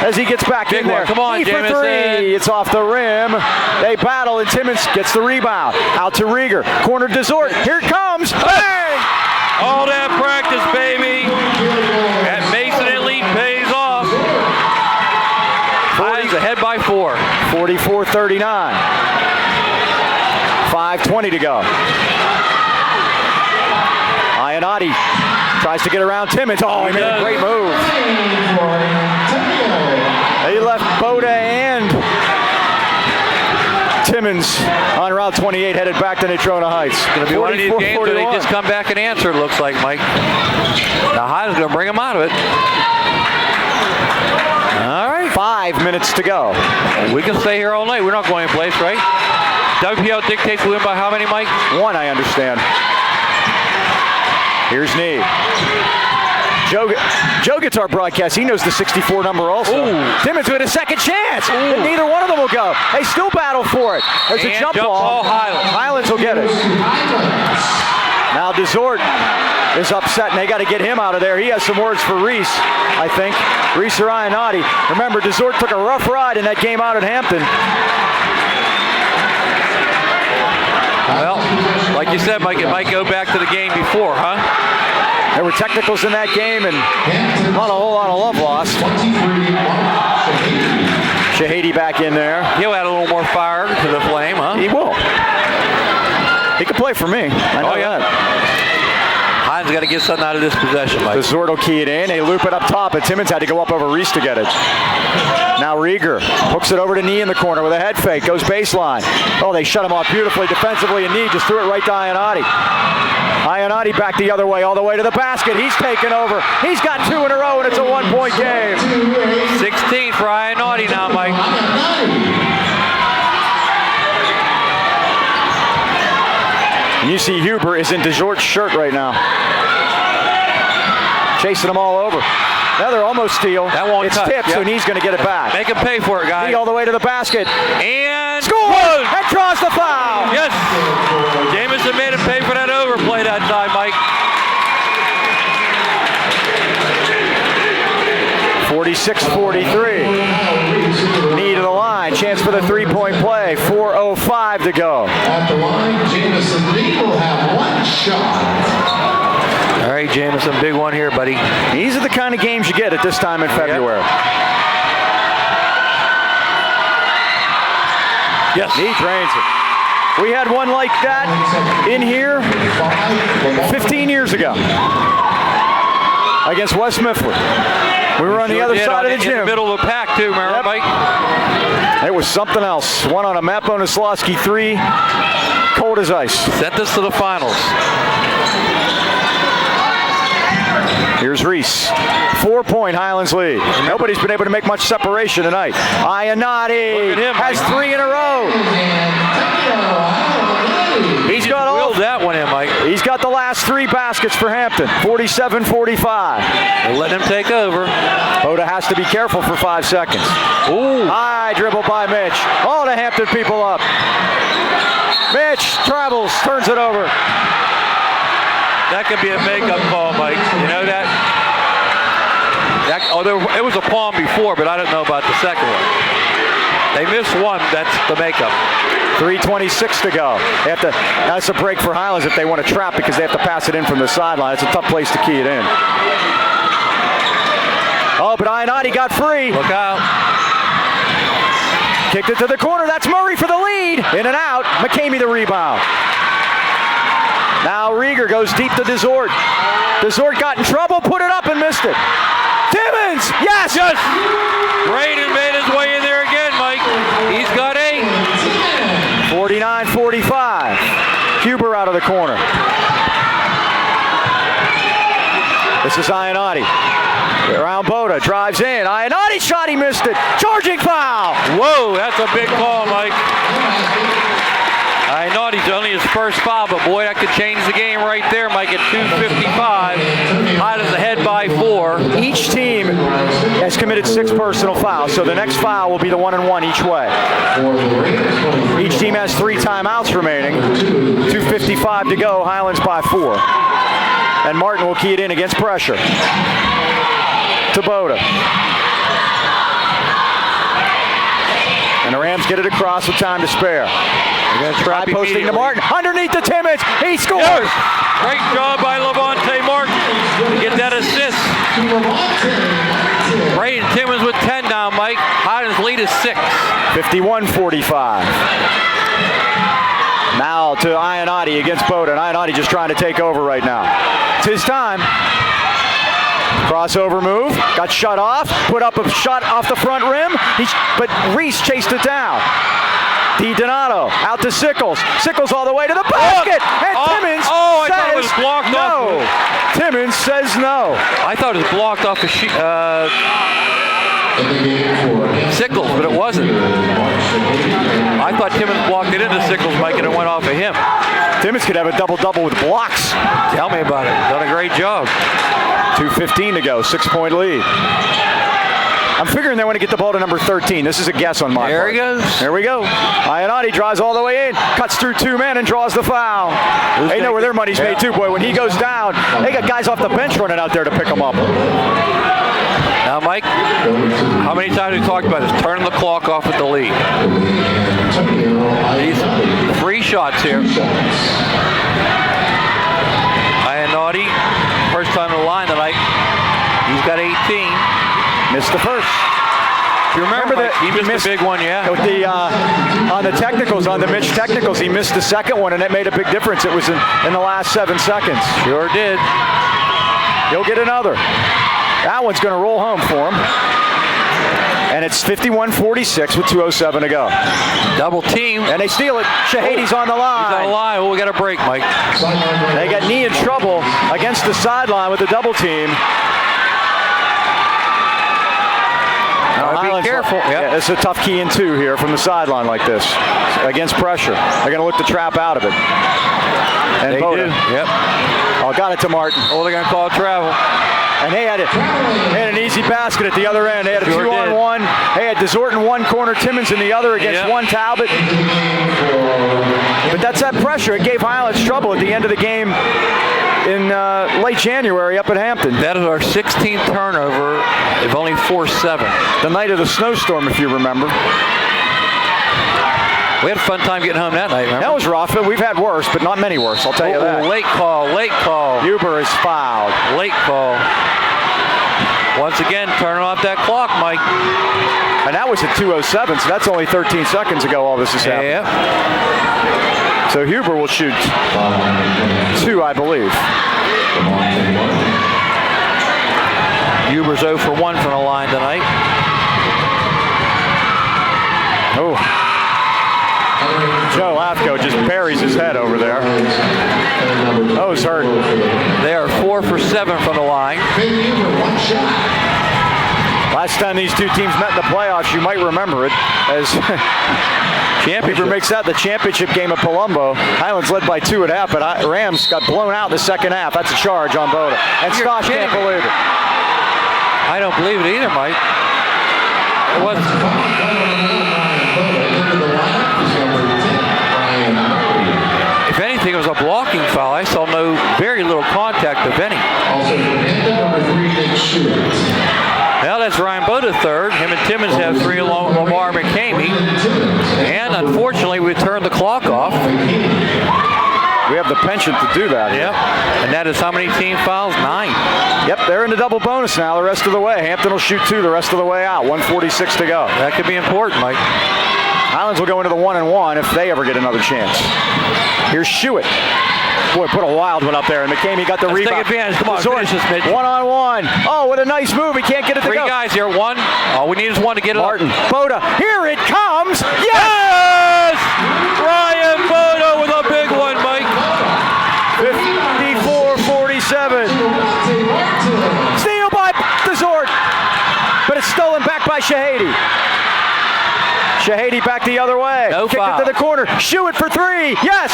Speaker 2: as he gets back in there.
Speaker 3: Come on,
Speaker 2: Jamison. 3. It's off the rim. They battle, and Timmons gets the rebound. Out to Rieger. Corner Desort. Here it comes. Bang!
Speaker 3: All that practice, baby. That Mason elite pays off. Highlands ahead by 4.
Speaker 2: 44-39. 5:20 to go. Iannotti tries to get around Timmons. Oh, he made a great move. He left Boda and Timmons on Route 28 headed back to Natrona Heights.
Speaker 3: It's going to be one of these games where they just come back and answer, it looks like, Mike. Now Highlands going to bring them out of it. All right.
Speaker 2: 5 minutes to go.
Speaker 3: We can stay here all night. We're not going in place, right? WPL dictates we win by how many, Mike?
Speaker 2: 1, I understand. Here's Nee. Joe gets our broadcast. He knows the 64 number also.
Speaker 3: Ooh.
Speaker 2: Timmons with a second chance. And neither one of them will go. They still battle for it. There's a jump ball. Highlands will get it. Now Desort is upset, and they got to get him out of there. He has some words for Reese, I think. Reese or Iannotti. Remember, Desort took a rough ride in that game out at Hampton.
Speaker 3: Well, like you said, Mike, it might go back to the game before, huh?
Speaker 2: There were technicals in that game and not a whole lot of love lost. Shahady back in there.
Speaker 3: He'll add a little more fire to the flame, huh?
Speaker 2: He will. He can play for me. I know that.
Speaker 3: Hines got to get something out of this possession, Mike.
Speaker 2: Desort will key it in. They loop it up top, and Timmons had to go up over Reese to get it. Now Rieger hooks it over to Nee in the corner with a head fake. Goes baseline. Oh, they shut him off beautifully defensively, and Nee just threw it right to Iannotti. Iannotti back the other way, all the way to the basket. He's taken over. He's got 2 in a row, and it's a 1-point game.
Speaker 3: 16 for Iannotti now, Mike.
Speaker 2: And you see Huber is in Desort's shirt right now. Chasing them all over. Now they're almost steal.
Speaker 3: That won't
Speaker 2: it's
Speaker 3: touch.
Speaker 2: tipped, so Nee's going to get it back.
Speaker 3: Make him pay for it, guys.
Speaker 2: Nee all the way to the basket.
Speaker 3: And
Speaker 2: Scores! And draws the foul!
Speaker 3: Yes! Jamison made him pay for that overplay that time, Mike.
Speaker 2: 46-43. Nee to the line. Chance for the three-point play. 4:05 to go.
Speaker 1: At the line, Jamison Lee will have 1 shot.
Speaker 3: All right, Jamison, big one here, buddy.
Speaker 2: These are the kind of games you get at this time in February.
Speaker 3: Yes.
Speaker 2: Nee drains it. We had one like that in here 15 years ago against West Mifflin. We were on the other side of the gym.
Speaker 3: In the middle of the pack, too, remember, Mike?
Speaker 2: It was something else. One on a Matt Bonaslawski 3, cold as ice.
Speaker 3: Sent us to the finals.
Speaker 2: Here's Reese. 4-point Highlands lead. Nobody's been able to make much separation tonight. Iannotti has 3 in a row.
Speaker 3: He's got all that one in, Mike.
Speaker 2: He's got the last 3 baskets for Hampton. 47-45.
Speaker 3: We'll let him take over.
Speaker 2: Boda has to be careful for 5 seconds.
Speaker 3: Ooh.
Speaker 2: High dribble by Mitch. All the Hampton people up. Mitch travels, turns it over.
Speaker 3: That could be a makeup call, Mike. You know that? It was a palm before, but I don't know about the second one. They missed one. That's the makeup.
Speaker 2: 3:26 to go. That's a break for Highlands if they want to trap because they have to pass it in from the sideline. It's a tough place to key it in. Oh, but Iannotti got free.
Speaker 3: Look out.
Speaker 2: Kicked it to the corner. That's Murray for the lead. In and out. McCamey the rebound. Now Rieger goes deep to Desort. Desort got in trouble, put it up and missed it. Timmons! Yes!
Speaker 3: Yes! Braden made his way in there again, Mike. He's got 8.
Speaker 2: 49-45. Huber out of the corner. This is Iannotti. Around Boda, drives in. Iannotti shot, he missed it. Charging foul!
Speaker 3: Whoa, that's a big call, Mike. Iannotti only his first foul, but boy, that could change the game right there, Mike, at 2:55. Highlands ahead by 4.
Speaker 2: Each team has committed 6 personal fouls, so the next foul will be the 1-and-1 each way. Each team has 3 timeouts remaining. 2:55 to go, Highlands by 4. And Martin will key it in against pressure. To Boda. And the Rams get it across with time to spare.
Speaker 3: They're going to try
Speaker 2: posting to Martin. Underneath the Timmons. He scores.
Speaker 3: Yes. Great job by Levante Martin to get that assist. Braden Timmons with 10 now, Mike. Highlands lead is 6.
Speaker 2: 51-45. Now foul to Ionati against Boda. And Ionati just trying to take over right now. It's his time. Crossover move, got shut off, put up a shot off the front rim, but Reese chased it down. DiDonato out to Sickles. Sickles all the way to the basket, and Timmons
Speaker 3: I
Speaker 2: says
Speaker 3: thought it was blocked
Speaker 2: no.
Speaker 3: off.
Speaker 2: Timmons says no.
Speaker 3: I thought it was blocked off of Sickles, but it wasn't. I thought Timmons blocked it into Sickles, Mike, and it went off of him.
Speaker 2: Timmons could have a double-double with blocks.
Speaker 3: Tell me about it. Done a great job.
Speaker 2: 2:15 to go, 6-point lead. I'm figuring they want to get the ball to number 13. This is a guess on my part.
Speaker 3: There he goes.
Speaker 2: There we go. Ionati drives all the way in, cuts through two men, and draws the foul. They know where their money's made too, boy. When he goes down, they got guys off the bench running out there to pick him up.
Speaker 3: Now, Mike, how many times have we talked about this? Turning the clock off with the lead. These 3 shots here. Ionati, first time in the line tonight. He's got 18.
Speaker 2: Missed the first.
Speaker 3: You remember that he missed a big one, yeah?
Speaker 2: With the on the technicals, on the Mitch technicals, he missed the second one, and it made a big difference. It was in the last 7 seconds.
Speaker 3: Sure did.
Speaker 2: He'll get another. That one's going to roll home for him. And it's 51-46 with 2:07 to go.
Speaker 3: Double team.
Speaker 2: And they steal it. Shahadi's on the line.
Speaker 3: He's on the line. Oh, we got a break, Mike.
Speaker 2: They got knee in trouble against the sideline with the double team.
Speaker 3: Be careful.
Speaker 2: Yeah, it's a tough key in 2 here from the sideline like this against pressure. They're going to look to trap out of it. And
Speaker 3: they
Speaker 2: Boda.
Speaker 3: do. Yep.
Speaker 2: Oh, got it to Martin.
Speaker 3: Oh, they're going to call it travel.
Speaker 2: And they had an easy basket at the other end. They had a
Speaker 3: Sure
Speaker 2: 2-on-1. They had Desort in one corner, Timmons in the other against one Talbot. But that's that pressure. It gave Highlands trouble at the end of the game in late January up at Hampton.
Speaker 3: That is our 16th turnover. They've only forced 7.
Speaker 2: The night of the snowstorm, if you remember.
Speaker 3: We had a fun time getting home that night, remember?
Speaker 2: That was rough. We've had worse, but not many worse, I'll tell you that.
Speaker 3: Late call, late call.
Speaker 2: Huber is fouled.
Speaker 3: Late call. Once again, turning off that clock, Mike.
Speaker 2: And that was at 2:07, so that's only 13 seconds ago all this has happened.
Speaker 3: Yeah.
Speaker 2: So Huber will shoot 2, I believe.
Speaker 3: Huber's 0 for 1 from the line tonight.
Speaker 2: Oh. Joe Lafko just buries his head over there. Oh, he's hurt.
Speaker 3: They are 4 for 7 from the line.
Speaker 2: Last time these two teams met in the playoffs, you might remember it as Huber makes that the championship game at Palumbo. Highlands led by 2 at half, but Rams got blown out in the second half. That's a charge on Boda. And Stosh can't believe it.
Speaker 3: I don't believe it either, Mike. It wasn't. If anything, it was a blocking foul. I saw very little contact, if any. Now that's Ryan Boda third. Him and Timmons have 3 along with Lamar McCamey. And unfortunately, we turned the clock off.
Speaker 2: We have the penchant to do that.
Speaker 3: Yep. And that is how many team fouls? 9.
Speaker 2: Yep, they're in the double bonus now the rest of the way. Hampton will shoot 2 the rest of the way out. 1:46 to go.
Speaker 3: That could be important, Mike.
Speaker 2: Highlands will go into the 1-and-1 if they ever get another chance. Here's Shuett. Boy, put a wild one up there, and McCamey got the rebound.
Speaker 3: Take advantage. Come on, finish this, Mitch.
Speaker 2: 1-on-1. Oh, what a nice move. He can't get it to
Speaker 3: 3
Speaker 2: go.
Speaker 3: guys here. 1. All we need is 1 to get it
Speaker 2: Martin.
Speaker 3: up.
Speaker 2: Boda. Here it comes.
Speaker 3: Yes! Ryan Boda with a big one, Mike.
Speaker 2: 54-47. Steal by Desort. But it's stolen back by Shahadi. Shahadi back the other way.
Speaker 3: No
Speaker 2: Kicked
Speaker 3: foul.
Speaker 2: it to the corner. Shuett for 3. Yes!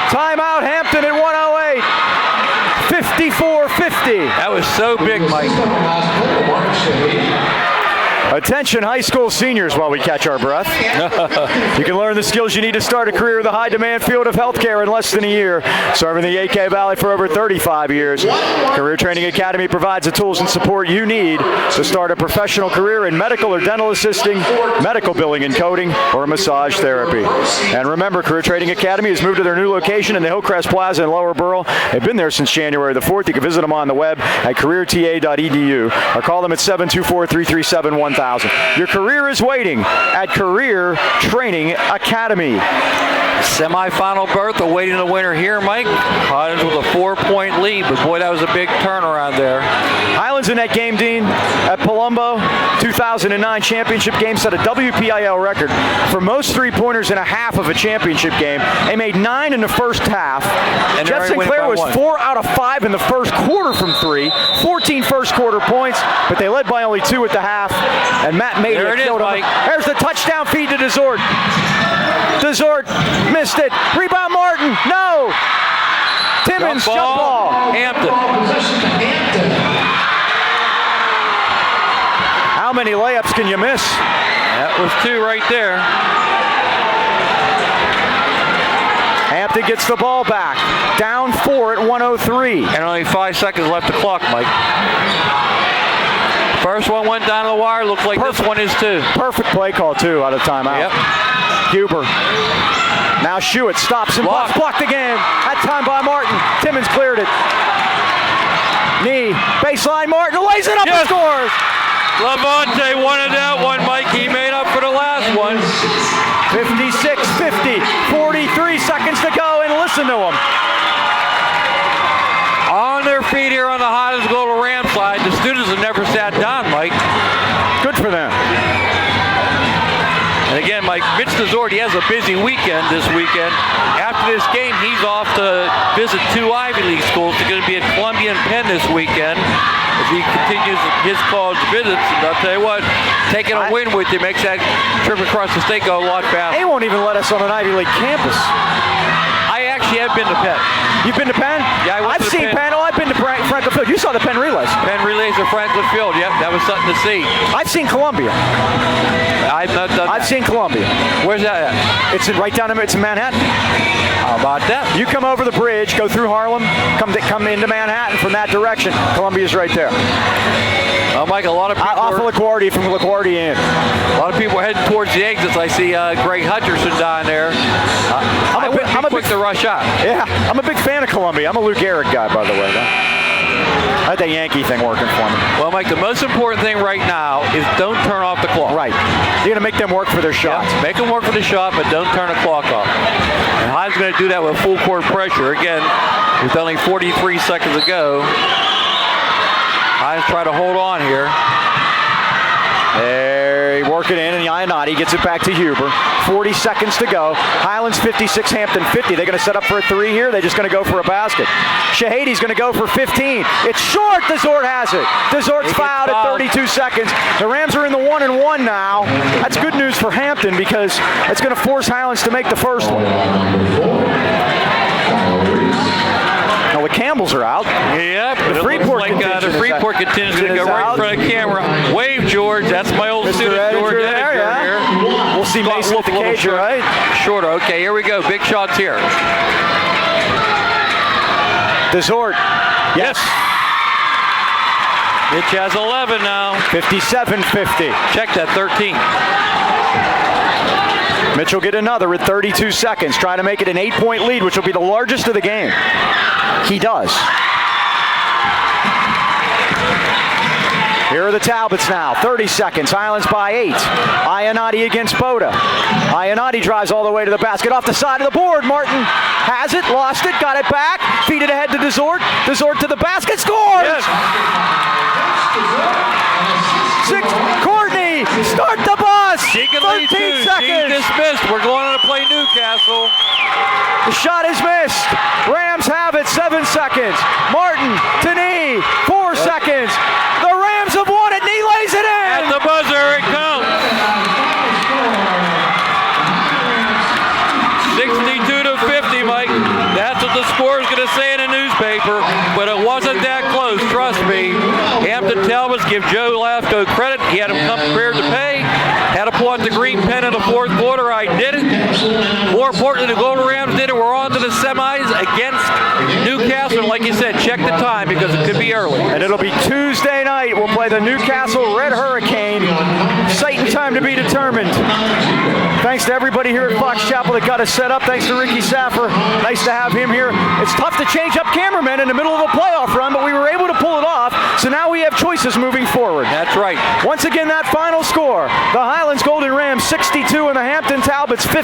Speaker 2: Timeout Hampton at 1:08. 54-50.
Speaker 3: That was so big, Mike.
Speaker 2: Attention high school seniors while we catch our breath. You can learn the skills you need to start a career in the high-demand field of healthcare in less than a year. Serving the AK Valley for over 35 years, Career Training Academy provides the tools and support you need to start a professional career in medical or dental assisting, medical billing and coding, or massage therapy. And remember, Career Training Academy has moved to their new location in the Hillcrest Plaza in Lower Borough. They've been there since January the 4th. You can visit them on the web at careerta.edu or call them at 724-337-1700. $1,000. Your career is waiting at Career Training Academy.
Speaker 3: Semi-final berth awaiting the winner here, Mike. Highlands with a 4-point lead, but boy, that was a big turnaround there.
Speaker 2: Highlands in that game, Dean, at Palumbo, 2009 championship game, set a WPIL record for most three-pointers in a half of a championship game. They made 9 in the first half.
Speaker 3: And
Speaker 2: Jeff Sinclair was 4 out of 5 in the first quarter from 3, 14 first quarter points, but they led by only 2 at the half, and Matt Made
Speaker 3: There it is,
Speaker 2: killed him.
Speaker 3: Mike.
Speaker 2: There's the touchdown feed to Desort. Desort missed it. Rebound Martin. No. Timmons, jump ball.
Speaker 3: Hampton.
Speaker 1: Possession to Hampton.
Speaker 2: How many layups can you miss?
Speaker 3: That was 2 right there.
Speaker 2: Hampton gets the ball back. Down 4 at 1:03.
Speaker 3: And only 5 seconds left to clock, Mike. First one went down the wire. Looks like this one is too.
Speaker 2: Perfect play call, too, out of timeout.
Speaker 3: Yep.
Speaker 2: Huber. Now Schuett stops and
Speaker 3: Blocked.
Speaker 2: blocked again. That time by Martin. Timmons cleared it. Knee. Baseline. Martin lays it up and
Speaker 3: Yes.
Speaker 2: scores.
Speaker 3: Levante wanted that one, Mike. He made up for the last one.
Speaker 2: 56-50. 43 seconds to go, and listen to him.
Speaker 3: On their feet here on the Highlands Global Ram side. The students have never sat down, Mike.
Speaker 2: Good for them.
Speaker 3: And again, Mike, Mitch Desort, he has a busy weekend this weekend. After this game, he's off to visit 2 Ivy League schools. He's going to be at Columbia and Penn this weekend as he continues his college visits. And I'll tell you what, taking a win with you makes that trip across the state go a lot faster.
Speaker 2: They won't even let us on an Ivy League campus.
Speaker 3: I actually have been to Penn.
Speaker 2: You've been to Penn?
Speaker 3: Yeah, I went
Speaker 2: I've
Speaker 3: to
Speaker 2: seen
Speaker 3: Penn.
Speaker 2: Penn. Oh, I've been to Franklin Field. You saw the Penn relays.
Speaker 3: Penn relays at Franklin Field. Yep, that was something to see.
Speaker 2: I've seen Columbia.
Speaker 3: I've not done
Speaker 2: I've
Speaker 3: that.
Speaker 2: seen Columbia.
Speaker 3: Where's that at?
Speaker 2: It's right down it's in Manhattan.
Speaker 3: How about that?
Speaker 2: You come over the bridge, go through Harlem, come into Manhattan from that direction. Columbia's right there.
Speaker 3: Well, Mike, a lot of people
Speaker 2: Off of LaGuardia, from LaGuardia in.
Speaker 3: A lot of people are heading towards the exits. I see Greg Hutcherson down there. I'm a quick to rush out.
Speaker 2: Yeah, I'm a big fan of Columbia. I'm a Lou Gehrig guy, by the way. I had that Yankee thing working for me.
Speaker 3: Well, Mike, the most important thing right now is don't turn off the clock.
Speaker 2: Right. You're going to make them work for their shots.
Speaker 3: Yeah, make them work for the shot, but don't turn the clock off. And High's going to do that with full court pressure. Again, with only 43 seconds to go. High's try to hold on here.
Speaker 2: They work it in, and Ionati gets it back to Huber. 40 seconds to go. Highlands 56, Hampton 50. They're going to set up for a 3 here. They're just going to go for a basket. Shahadi's going to go for 15. It's short. Desort has it. Desort's fouled at 32 seconds. The Rams are in the 1-1 now. That's good news for Hampton because it's going to force Highlands to make the first one. Now the Campbells are out.
Speaker 3: Yep.
Speaker 2: The Freeport contingent
Speaker 3: the Freeport contingent is going to go right in front of the camera. Wave, George. That's my old student, George
Speaker 2: there,
Speaker 3: Edinger here.
Speaker 2: We'll see Mason at the cage, right?
Speaker 3: Shorter. Okay, here we go. Big shots here.
Speaker 2: Desort. Yes.
Speaker 3: Mitch has 11 now.
Speaker 2: 57-50.
Speaker 3: Check that, 13.
Speaker 2: Mitch will get another at 32 seconds, trying to make it an 8-point lead, which will be the largest of the game. He does. Here are the Talbots now. 30 seconds. Highlands by 8. Ionati against Boda. Ionati drives all the way to the basket off the side of the board. Martin has it, lost it, got it back. Feed it ahead to Desort. Desort to the basket, scores!
Speaker 3: Yes.
Speaker 2: 6. Courtney, start the bus.
Speaker 3: She can lead
Speaker 2: 13
Speaker 3: 2.
Speaker 2: seconds.
Speaker 3: She's dismissed. We're going on to play Newcastle.
Speaker 2: The shot is missed. Rams have it. 7 seconds. Martin to knee. 4 seconds. The Rams have won it. Knee lays it in.
Speaker 3: At the buzzer, it counts. 62-50, Mike. That's what the score is going to say in the newspaper, but it wasn't that close, trust me. Hampton Talbots give Joe Lafko credit. He had him come prepared to pay. Had to pull out the green pen in the fourth quarter. I did it. More importantly, the Golden Rams did it. We're on to the semis against Newcastle. And like you said, check the time because it could be early.
Speaker 2: And it'll be Tuesday night. We'll play the Newcastle Red Hurricane. Satan time to be determined. Thanks to everybody here at Fox Chapel that got us set up. Thanks to Ricky Saffer. Nice to have him here. It's tough to change up cameramen in the middle of a playoff run, but we were able to pull it off. So now we have choices moving forward.
Speaker 3: That's right.
Speaker 2: Once again, that final score. The Highlands Golden Rams 62 and the Hampton Talbots 50.